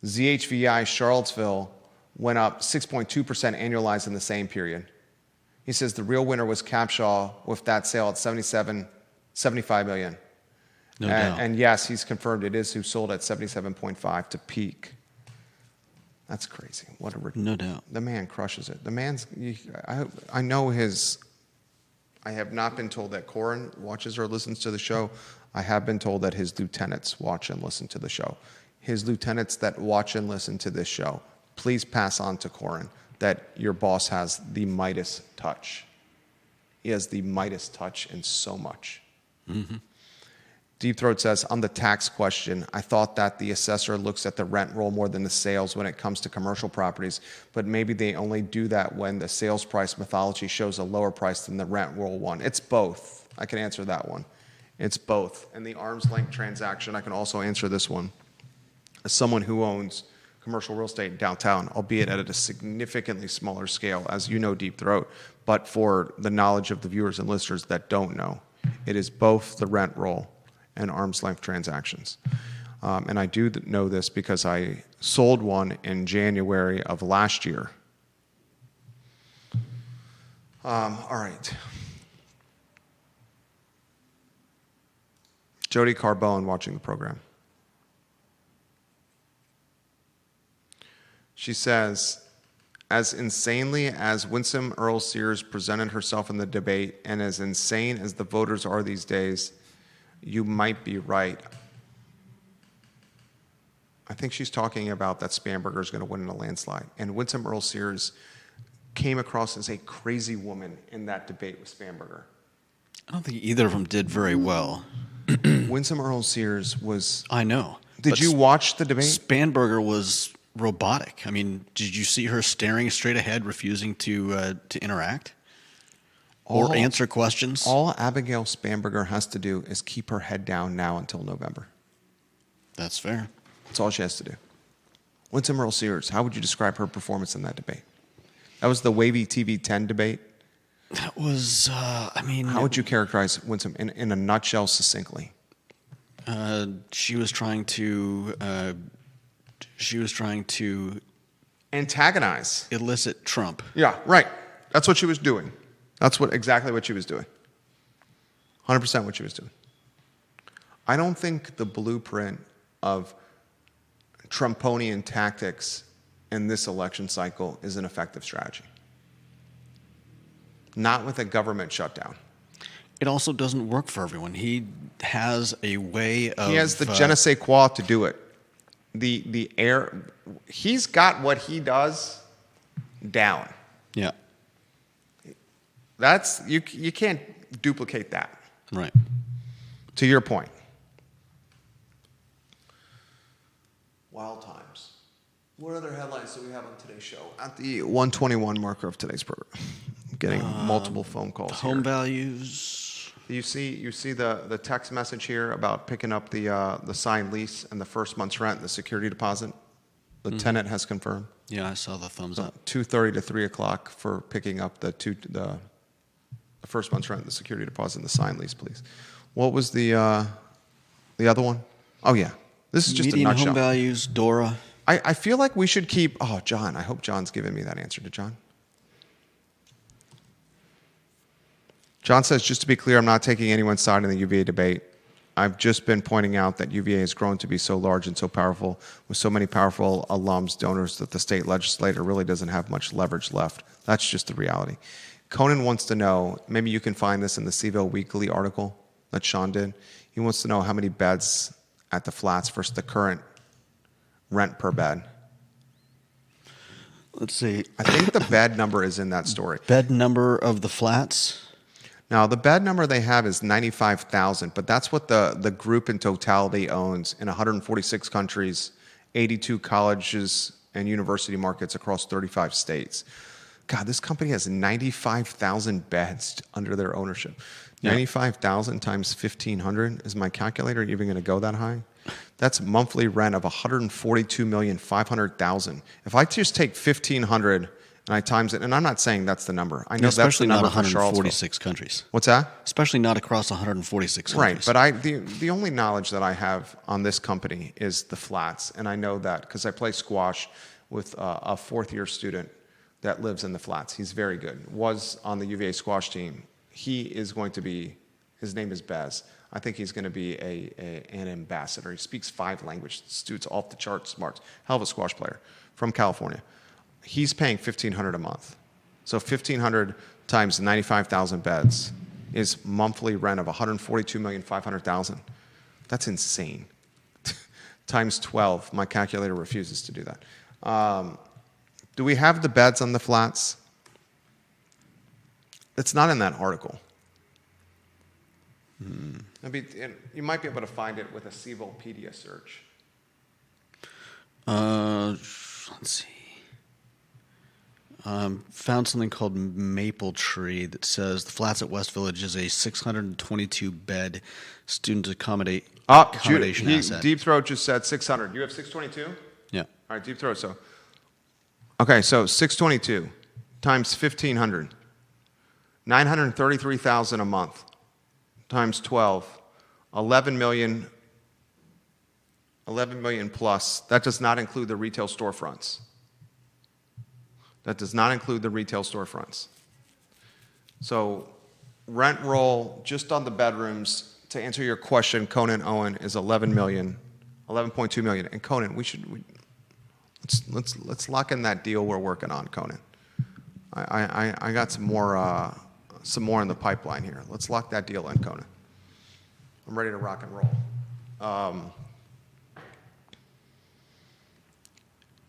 [SPEAKER 1] ZHVI Charlottesville went up 6.2% annualized in the same period. He says the real winner was Capshaw with that sale at 75 million.
[SPEAKER 2] No doubt.
[SPEAKER 1] And yes, he's confirmed it is who sold at 77.5 to peak. That's crazy.
[SPEAKER 2] No doubt.
[SPEAKER 1] The man crushes it. The man's. I know his. I have not been told that Corin watches or listens to the show. I have been told that his lieutenants watch and listen to the show. His lieutenants that watch and listen to this show, please pass on to Corin that your boss has the Midas touch. He has the Midas touch in so much. Mm-hmm. Deep Throat says, on the tax question, I thought that the assessor looks at the rent roll more than the sales when it comes to commercial properties, but maybe they only do that when the sales price methodology shows a lower price than the rent roll one. It's both. I can answer that one. It's both. And the arm's length transaction, I can also answer this one. As someone who owns commercial real estate in downtown, albeit at a significantly smaller scale, as you know, Deep Throat, but for the knowledge of the viewers and listeners that don't know, it is both the rent roll and arm's length transactions. And I do know this because I sold one in January of last year. All right. Jody Carbone watching the program. She says, as insanely as Winsome Earl Sears presented herself in the debate, and as insane as the voters are these days, you might be right. I think she's talking about that Spanberger is going to win in a landslide. And Winsome Earl Sears came across as a crazy woman in that debate with Spanberger.
[SPEAKER 2] I don't think either of them did very well.
[SPEAKER 1] Winsome Earl Sears was...
[SPEAKER 2] I know.
[SPEAKER 1] Did you watch the debate?
[SPEAKER 2] Spanberger was robotic. I mean, did you see her staring straight ahead, refusing to interact? Or answer questions?
[SPEAKER 1] All Abigail Spanberger has to do is keep her head down now until November.
[SPEAKER 2] That's fair.
[SPEAKER 1] That's all she has to do. Winsome Earl Sears, how would you describe her performance in that debate? That was the Wavy TV 10 debate.
[SPEAKER 2] That was,
[SPEAKER 1] How would you characterize Winsome in a nutshell, succinctly?
[SPEAKER 2] She was trying to
[SPEAKER 1] antagonize,
[SPEAKER 2] elicit Trump.
[SPEAKER 1] Yeah, right. That's what she was doing. That's exactly what she was doing. 100% what she was doing. I don't think the blueprint of Trumponian tactics in this election cycle is an effective strategy. Not with a government shutdown.
[SPEAKER 2] It also doesn't work for everyone. He has a way of...
[SPEAKER 1] He has the je ne sais quoi to do it. The air... He's got what he does down.
[SPEAKER 2] Yeah.
[SPEAKER 1] That's... You can't duplicate that.
[SPEAKER 2] Right.
[SPEAKER 1] To your point. Wild times. What other headlines do we have on today's show? At the 121 marker of today's program. Getting multiple phone calls
[SPEAKER 2] home
[SPEAKER 1] here.
[SPEAKER 2] Values.
[SPEAKER 1] You see the text message here about picking up the signed lease and the first month's rent and the security deposit. The tenant has confirmed.
[SPEAKER 2] Yeah, I saw the thumbs up.
[SPEAKER 1] 2:30 to 3 o'clock for picking up the the first month's rent, the security deposit, and the signed lease, please. What was the other one? Oh, yeah. This is just
[SPEAKER 2] Median
[SPEAKER 1] a nutshell.
[SPEAKER 2] home values, DORA.
[SPEAKER 1] I feel like we should keep... Oh, John. I hope John's giving me that answer. To John? John says, just to be clear, I'm not taking anyone's side in the UVA debate. I've just been pointing out that UVA has grown to be so large and so powerful with so many powerful alums, donors, that the state legislature really doesn't have much leverage left. That's just the reality. Conan wants to know, maybe you can find this in the CVille Weekly article that Sean did. He wants to know how many beds at the flats versus the current rent per bed.
[SPEAKER 2] Let's see.
[SPEAKER 1] I think the bed number is in that story.
[SPEAKER 2] Bed number of the flats.
[SPEAKER 1] Now, the bed number they have is 95,000, but that's what the group in totality owns in 146 countries, 82 colleges and university markets across 35 states. God, this company has 95,000 beds under their ownership. Yeah. 95,000 times 1,500. Is my calculator even going to go that high? That's monthly rent of $142,500,000. If I just take 1,500 and I times it, and I'm not saying that's the number. I know that's the number for Charlottesville.
[SPEAKER 2] Especially not 146 countries.
[SPEAKER 1] What's that?
[SPEAKER 2] Especially not across 146 countries.
[SPEAKER 1] Right, but the only knowledge that I have on this company is the flats, and I know that because I play squash with a fourth-year student that lives in the flats. He's very good. Was on the UVA squash team. He is going to be, his name is Bez. I think he's going to be an ambassador. He speaks 5 languages. This dude's off the charts smart. Hell of a squash player from California. He's paying $1,500 a month. So $1,500 times 95,000 beds is monthly rent of $142,500,000. That's insane. Times 12. My calculator refuses to do that. Do we have the beds on the flats? It's not in that article. You might be able to find it with a CVillepedia search.
[SPEAKER 2] Let's see. Found something called Maple Tree that says the flats at West Village is a 622-bed student accommodation asset.
[SPEAKER 1] Deep Throat just said 600. You have 622?
[SPEAKER 2] Yeah.
[SPEAKER 1] All right, Deep Throat. Okay, so 622 times 1,500, 933,000 a month times 12, 11 million plus. That does not include the retail storefronts. So rent roll just on the bedrooms, to answer your question, Conan Owen, is 11 million, 11.2 million. And Conan, let's lock in that deal we're working on, Conan. I got some more in the pipeline here. Let's lock that deal in, Conan. I'm ready to rock and roll.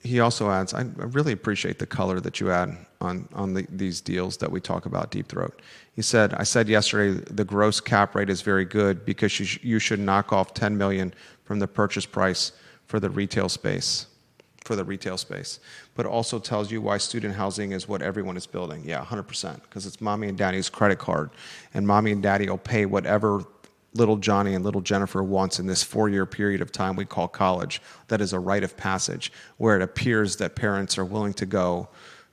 [SPEAKER 1] He also adds, I really appreciate the color that you add on these deals that we talk about, Deep Throat. He said, I said yesterday the gross cap rate is very good because you should knock off $10 million from the purchase price for the retail space. But it also tells you why student housing is what everyone is building. Yeah, 100%, because it's mommy and daddy's credit card, and mommy and daddy will pay whatever little Johnny and little Jennifer wants in this 4-year period of time we call college. That is a rite of passage, where it appears that parents are willing to go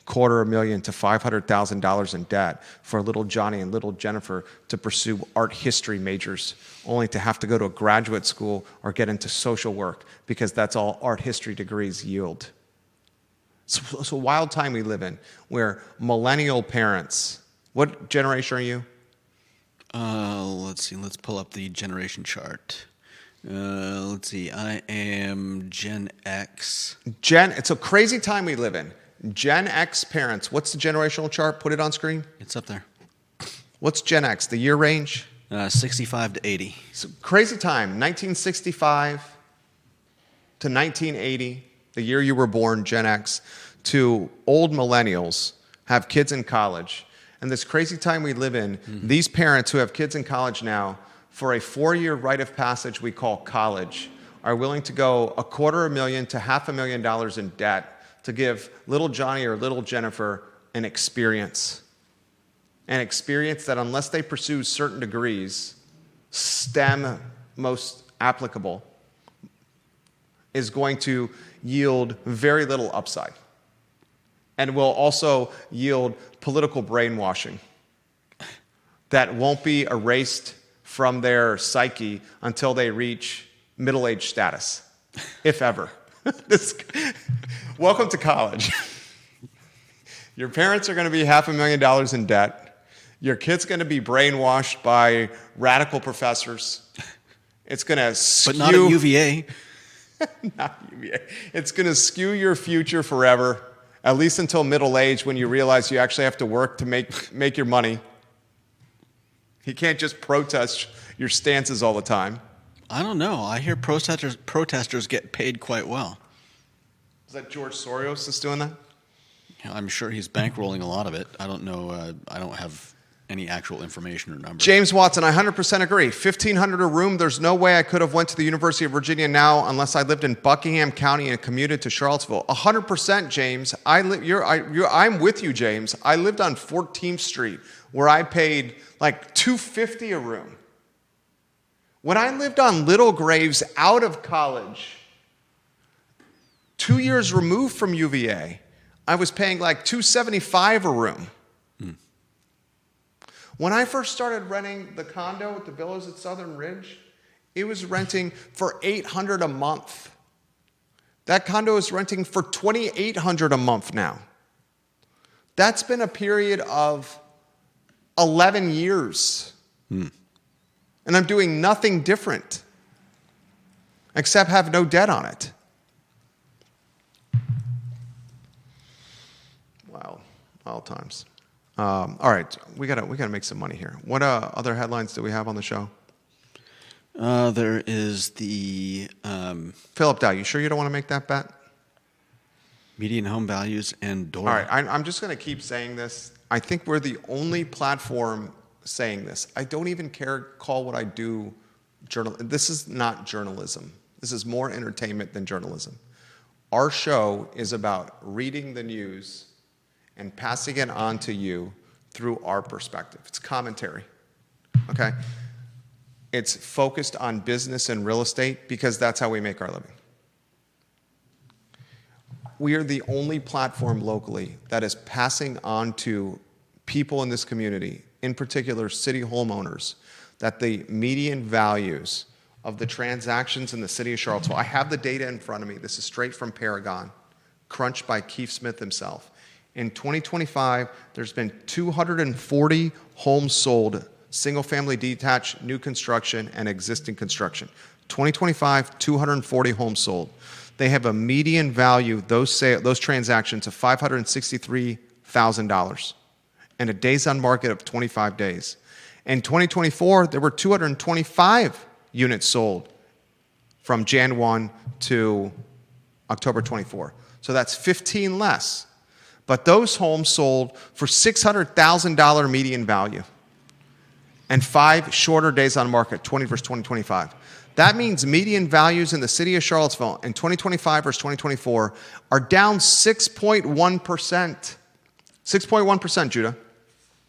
[SPEAKER 1] $250,000 to $500,000 in debt for little Johnny and little Jennifer to pursue art history majors, only to have to go to a graduate school or get into social work, because that's all art history degrees yield. It's a wild time we live in, where millennial parents, what generation are you?
[SPEAKER 2] Let's see. Let's pull up the generation chart. Let's see. I am Gen X.
[SPEAKER 1] It's a crazy time we live in. Gen X parents. What's the generational chart? Put it on screen.
[SPEAKER 2] It's up there.
[SPEAKER 1] What's Gen X? The year range?
[SPEAKER 2] 65 to 80.
[SPEAKER 1] It's a crazy time. 1965 to 1980, the year you were born, Gen X, to old millennials, have kids in college. And this crazy time we live in, these parents who have kids in college now, for a 4-year rite of passage we call college, are willing to go $250,000 to $500,000 in debt to give little Johnny or little Jennifer an experience. An experience that, unless they pursue certain degrees, STEM most applicable, is going to yield very little upside, and will also yield political brainwashing. that won't be erased from their psyche until they reach middle-age status, if ever. Welcome to college. Your parents are going to be $500,000 in debt. Your kid's going to be brainwashed by radical professors. It's going to skew...
[SPEAKER 2] But not at UVA.
[SPEAKER 1] Not UVA. It's going to skew your future forever, at least until middle age when you realize you actually have to work to make your money. You can't just protest your stances all the time.
[SPEAKER 2] I don't know. I hear protesters get paid quite well.
[SPEAKER 1] Is that George Soros that's doing that?
[SPEAKER 2] I'm sure he's bankrolling a lot of it. I don't know. I don't have any actual information or numbers.
[SPEAKER 1] James Watson, I 100% agree. $1,500 a room. There's no way I could have went to the University of Virginia now unless I lived in Buckingham County and commuted to Charlottesville. 100%, James. I'm with you, James. I lived on 14th Street where I paid like $250 a room. When I lived on Little Graves out of college, 2 years removed from UVA, I was paying like $275 a room. When I first started renting the condo at the Villas at Southern Ridge, it was renting for $800 a month. That condo is renting for $2,800 a month now. That's been a period of 11 years. And I'm doing nothing different except have no debt on it. Wow, all times. All right, we gotta make some money here. What other headlines do we have on the show?
[SPEAKER 2] There is the
[SPEAKER 1] Philip Dow. You sure you don't want to make that bet?
[SPEAKER 2] median home values and DORA.
[SPEAKER 1] All right, I'm just going to keep saying this. I think we're the only platform saying this. I don't even call what I do journal. This is not journalism. This is more entertainment than journalism. Our show is about reading the news and passing it on to you through our perspective. It's commentary, okay? It's focused on business and real estate because that's how we make our living. We are the only platform locally that is passing on to people in this community, in particular city homeowners, that the median values of the transactions in the city of Charlottesville, I have the data in front of me. This is straight from Paragon, crunched by Keith Smith himself. In 2025, there's been 240 homes sold, single-family detached, new construction, and existing construction. 2025, 240 homes sold. They have a median value, those transactions, of $563,000 and a days on market of 25 days. In 2024, there were 225 units sold from Jan 1 to October 24. So that's 15 less. But those homes sold for $600,000 median value and 5 shorter days on market, 20 versus 2025. That means median values in the city of Charlottesville in 2025 versus 2024 are down 6.1%. 6.1%, Judah.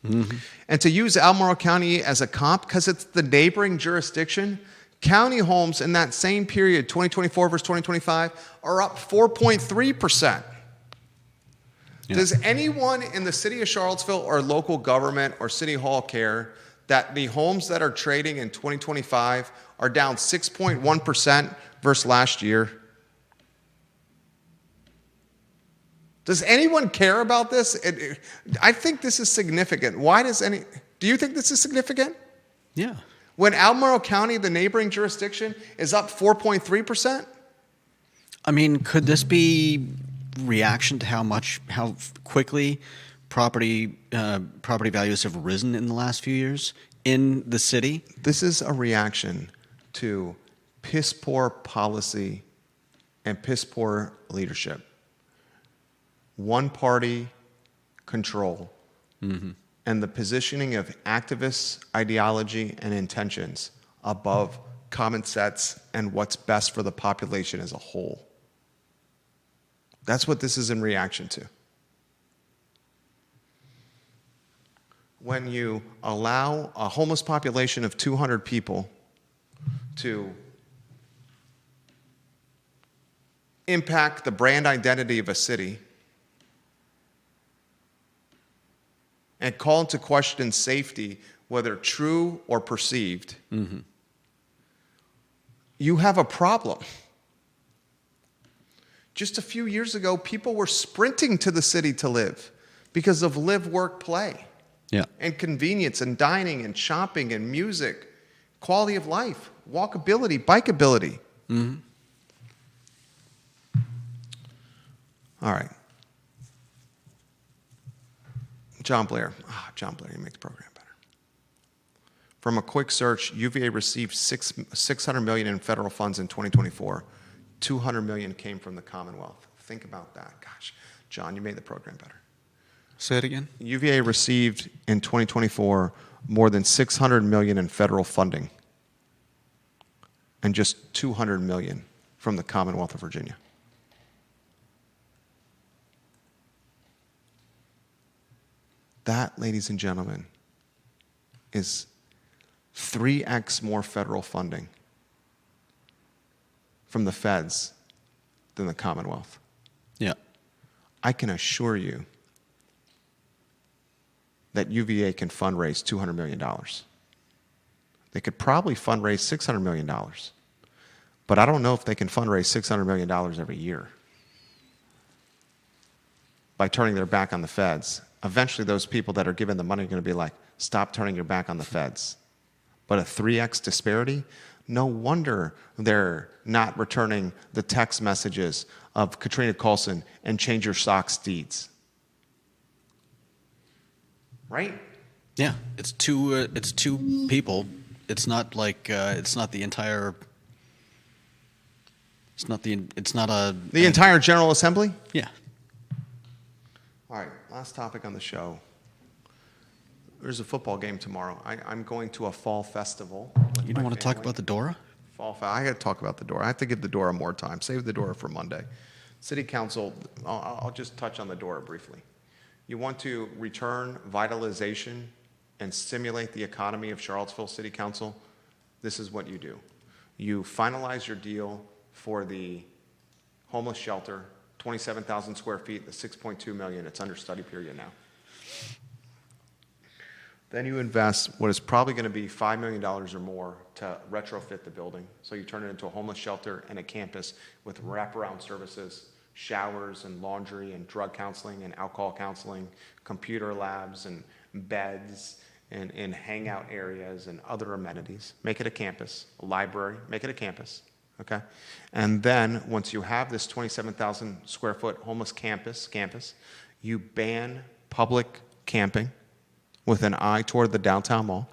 [SPEAKER 1] Mm-hmm. And to use Albemarle County as a comp, because it's the neighboring jurisdiction, county homes in that same period, 2024 versus 2025, are up 4.3%. Yeah. Does anyone in the city of Charlottesville or local government or city hall care that the homes that are trading in 2025 are down 6.1% versus last year? Does anyone care about this? I think this is significant. Do you think this is significant?
[SPEAKER 2] Yeah.
[SPEAKER 1] When Albemarle County, the neighboring jurisdiction, is up 4.3%?
[SPEAKER 2] I mean, could this be reaction to how quickly property values have risen in the last few years in the city?
[SPEAKER 1] This is a reaction to piss poor policy and piss poor leadership. One party control, and the positioning of activists, ideology, and intentions above common sense and what's best for the population as a whole. That's what this is in reaction to. When you allow a homeless population of 200 people to impact the brand identity of a city and call into question safety whether true or perceived, you have a problem. Just a few years ago, people were sprinting to the city to live because of live, work, play.
[SPEAKER 2] Yeah.
[SPEAKER 1] And convenience and dining and shopping and music, quality of life, walkability, bikeability. All right. John Blair. John Blair, you make the program better. From a quick search, UVA received $600 million in federal funds in 2024. $200 million came from the Commonwealth. Think about that. Gosh, John, you made the program better.
[SPEAKER 2] Say it again.
[SPEAKER 1] UVA received in 2024 more than $600 million in federal funding and just $200 million from the Commonwealth of Virginia. That, ladies and gentlemen, is 3x more federal funding from the feds than the Commonwealth.
[SPEAKER 2] Yeah.
[SPEAKER 1] I can assure you that UVA can fundraise $200 million. They could probably fundraise $600 million. But I don't know if they can fundraise $600 million every year by turning their back on the feds. Eventually, those people that are given the money are going to be like, stop turning your back on the feds. But a 3x disparity? No wonder they're not returning the text messages of Katrina Callsen and change your socks deeds. Right?
[SPEAKER 2] Yeah, it's two people. It's not like it's not the entire. It's not a.
[SPEAKER 1] The entire General Assembly?
[SPEAKER 2] Yeah.
[SPEAKER 1] All right, last topic on the show. There's a football game tomorrow. I'm going to a fall festival.
[SPEAKER 2] You don't want to talk about the DORA?
[SPEAKER 1] I got to talk about the DORA. I have to give the DORA more time. Save the DORA for Monday. City Council, I'll just touch on the DORA briefly. You want to return vitalization and stimulate the economy of Charlottesville City Council? This is what you do. You finalize your deal for the homeless shelter, 27,000 square feet, the $6.2 million. It's under study period now. Then you invest what is probably going to be $5 million or more to retrofit the building. So you turn it into a homeless shelter and a campus with wraparound services, showers and laundry and drug counseling and alcohol counseling, computer labs and beds and hangout areas and other amenities. Make it a campus, a library, make it a campus, okay? And then once you have this 27,000 square foot homeless campus, you ban public camping with an eye toward the downtown mall.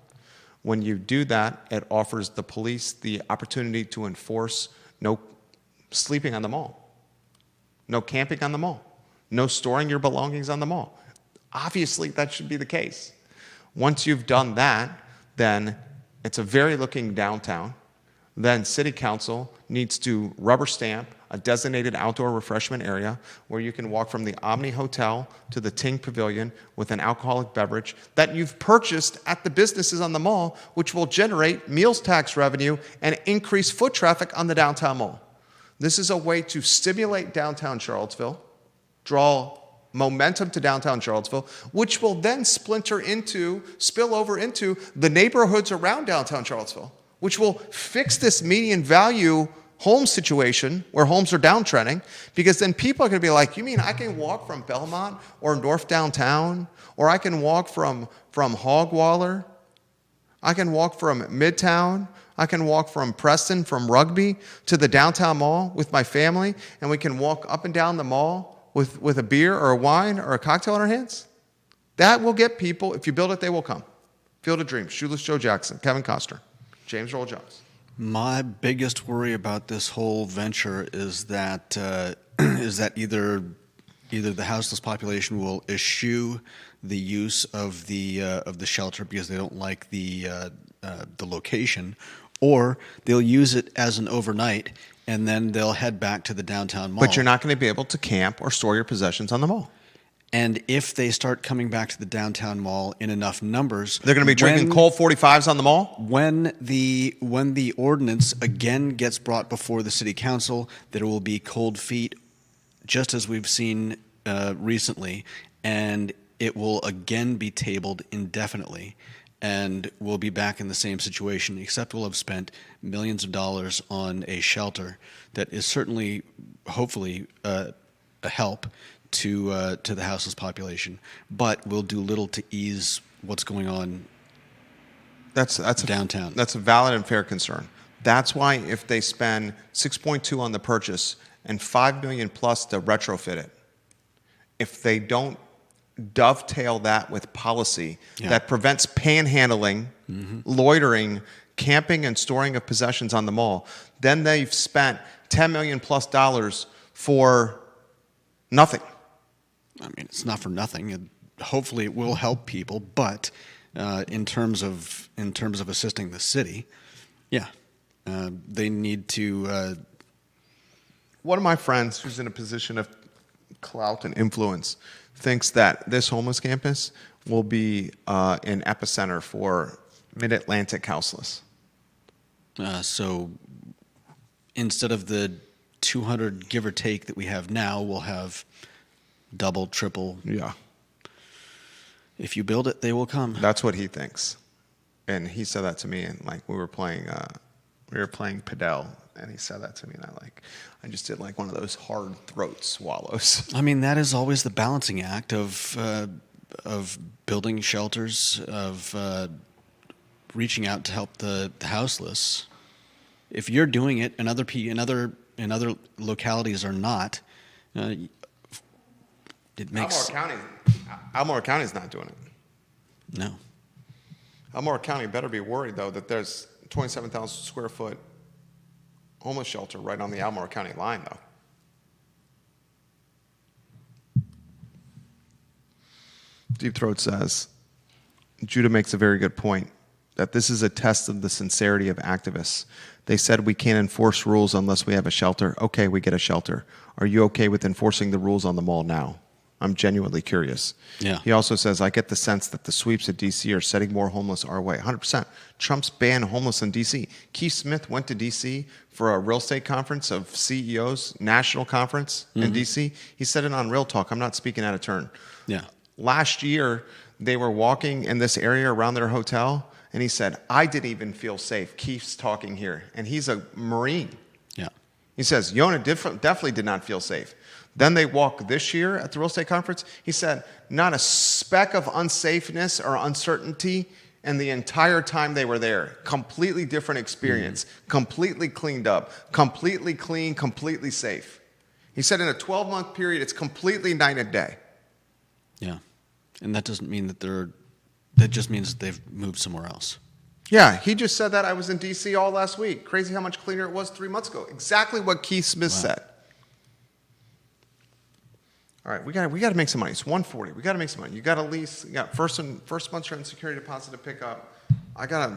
[SPEAKER 1] When you do that, it offers the police the opportunity to enforce no sleeping on the mall. No camping on the mall. No storing your belongings on the mall. Obviously, that should be the case. Once you've done that, then it's a very looking downtown. Then City Council needs to rubber stamp a designated outdoor refreshment area where you can walk from the Omni Hotel to the Ting Pavilion with an alcoholic beverage that you've purchased at the businesses on the mall, which will generate meals tax revenue and increase foot traffic on the downtown mall. This is a way to stimulate downtown Charlottesville, draw momentum to downtown Charlottesville, which will then spill over into the neighborhoods around downtown Charlottesville, which will fix this median value home situation where homes are downtrending, because then people are going to be like, you mean I can walk from Belmont or North Downtown, or I can walk from Hogwaller, I can walk from Midtown, I can walk from Preston, from Rugby to the downtown mall with my family, and we can walk up and down the mall with a beer or a wine or a cocktail in our hands? That will get people, if you build it, they will come. Field of Dreams, Shoeless Joe Jackson, Kevin Costner, James Earl Jones.
[SPEAKER 2] My biggest worry about this whole venture is that either the houseless population will eschew the use of the shelter because they don't like the location, or they'll use it as an overnight and then they'll head back to the downtown mall.
[SPEAKER 1] But you're not going to be able to camp or store your possessions on the mall.
[SPEAKER 2] And if they start coming back to the downtown mall in enough numbers,
[SPEAKER 1] they're going to be drinking Colt 45s on the mall?
[SPEAKER 2] When the ordinance again gets brought before the city council, there will be cold feet, just as we've seen recently, and it will again be tabled indefinitely. and we'll be back in the same situation, except we'll have spent millions of dollars on a shelter that is certainly, hopefully, a help to the houseless population, but will do little to ease what's going on
[SPEAKER 1] That's
[SPEAKER 2] downtown.
[SPEAKER 1] That's a valid and fair concern. That's why if they spend 6.2 on the purchase and $5 million plus to retrofit it, if they don't dovetail that with policy that prevents panhandling, loitering, camping, and storing of possessions on the mall, then they've spent $10 million plus for nothing.
[SPEAKER 2] I mean, it's not for nothing. Hopefully, it will help people, but in terms of assisting the city, they need to.
[SPEAKER 1] One of my friends, who's in a position of clout and influence, thinks that this homeless campus will be an epicenter for mid-Atlantic houseless.
[SPEAKER 2] So instead of the 200 give or take that we have now, we'll have double, triple.
[SPEAKER 1] Yeah.
[SPEAKER 2] If you build it, they will come.
[SPEAKER 1] That's what he thinks. And he said that to me, and like we were playing Padel, and he said that to me, and I just did like one of those hard throat swallows.
[SPEAKER 2] I mean, that is always the balancing act of building shelters, of reaching out to help the houseless. If you're doing it, and other localities are not, it makes
[SPEAKER 1] Albemarle County's not doing it.
[SPEAKER 2] No.
[SPEAKER 1] Albemarle County better be worried though that there's 27,000 square foot homeless shelter right on the Albemarle County line though. Deep Throat says, Judah makes a very good point, that this is a test of the sincerity of activists. They said we can't enforce rules unless we have a shelter. Okay, we get a shelter. Are you okay with enforcing the rules on the mall now? I'm genuinely curious.
[SPEAKER 2] Yeah.
[SPEAKER 1] He also says, I get the sense that the sweeps at D.C. are setting more homeless our way. 100%. Trump's banned homeless in D.C. Keith Smith went to D.C. for a real estate conference of CEOs, national conference in D.C. He said it on Real Talk. I'm not speaking out of turn.
[SPEAKER 2] Yeah.
[SPEAKER 1] Last year, they were walking in this area around their hotel, and he said, I didn't even feel safe. Keith's talking here, and he's a Marine.
[SPEAKER 2] Yeah.
[SPEAKER 1] He says, Yona definitely did not feel safe. Then they walk this year at the real estate conference. He said, not a speck of unsafeness or uncertainty in the entire time they were there. Completely different experience. Completely cleaned up. Completely clean, completely safe. He said in a 12-month period, it's completely night and day.
[SPEAKER 2] Yeah. And that doesn't mean that just means that they've moved somewhere else.
[SPEAKER 1] Yeah, he just said that. I was in D.C. all last week. Crazy how much cleaner it was 3 months ago. Exactly what Keith Smith said. All right, we got to make some money. It's 140. We got to make some money. You got to lease. You got first month's rent, security deposit to pick up. We got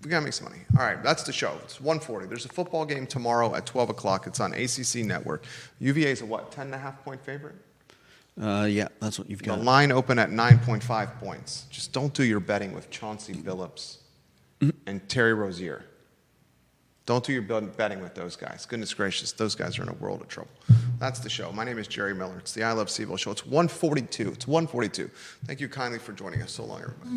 [SPEAKER 1] to make some money. All right, that's the show. It's 140. There's a football game tomorrow at 12 o'clock. It's on ACC Network. UVA is a what, 10.5 point favorite?
[SPEAKER 2] Yeah, that's what you've got.
[SPEAKER 1] The line open at 9.5 points. Just don't do your betting with Chauncey Billups and Terry Rozier. Don't do your betting with those guys. Goodness gracious, those guys are in a world of trouble. That's the show. My name is Jerry Miller. It's the I Love CVille Show. It's 142. It's 142. Thank you kindly for joining us. So long, everybody.